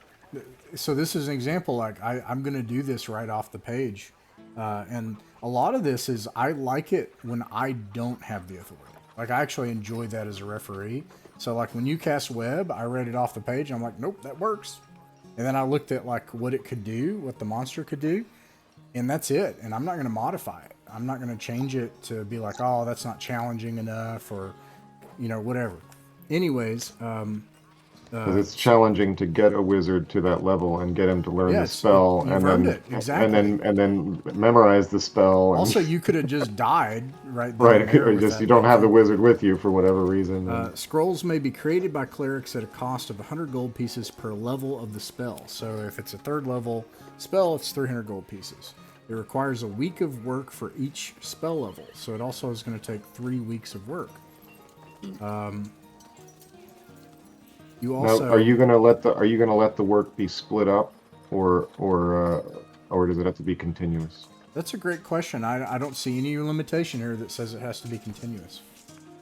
So this is an example. Like I'm going to do this right off the page, and a lot of this is I like it when I don't have the authority. Like I actually enjoy that as a referee. So like when you cast Web, I read it off the page. I'm like, nope, that works. And then I looked at like what it could do, what the monster could do, and that's it. And I'm not going to modify it. I'm not going to change it to be like, oh, that's not challenging enough, or whatever. Anyways. 'Cause it's challenging to get a wizard to that level and get him to learn the Yes, spell you've and earned then it, exactly. and then memorize the spell. And, Also, you could have just died right there. right, and there or with just that you don't have the thing. wizard with you for whatever reason. and- Scrolls may be created by clerics at a cost of 100 gold pieces per level of the spell. So if it's a third level spell, it's 300 gold pieces. It requires a week of work for each spell level. So it also is going to take 3 weeks of work. You also Now, are you gonna let the work be split up, or does it have to be continuous? That's a great question. I don't see any limitation here that says it has to be continuous.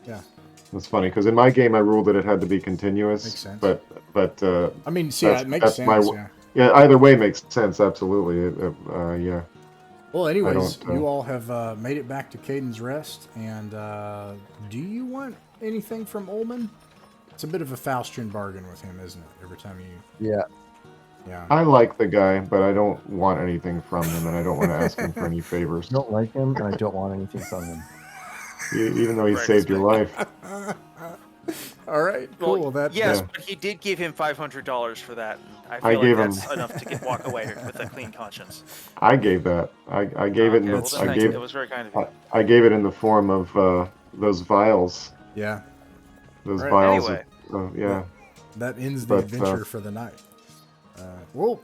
Yeah. That's funny because in my game I ruled that it had to be continuous. Makes sense. But I mean, see, it makes sense. Yeah. yeah. Either way makes sense. Absolutely. Yeah. Well, anyways, don't, you all have made it back to Caden's Rest, and do you want anything from Ullman? It's a bit of a Faustian bargain with him, isn't it? Every time you... Yeah. Yeah. I like the guy, but I don't want anything from him, and I don't want to ask him for any favors. I don't like him, and I don't want anything from him. Even though he Right, saved your life. All right, cool. Well, yes, Yeah. but he did give him $500 for that. And I I feel gave like him- that's enough to walk away with a clean conscience. I gave that. I gave it. Okay, In well, the, then I thank you. gave. It was very kind of you. I gave it in the form of those vials. Yeah, Those Right. vials. Anyway. Yeah. that ends the But, adventure for the night. Well,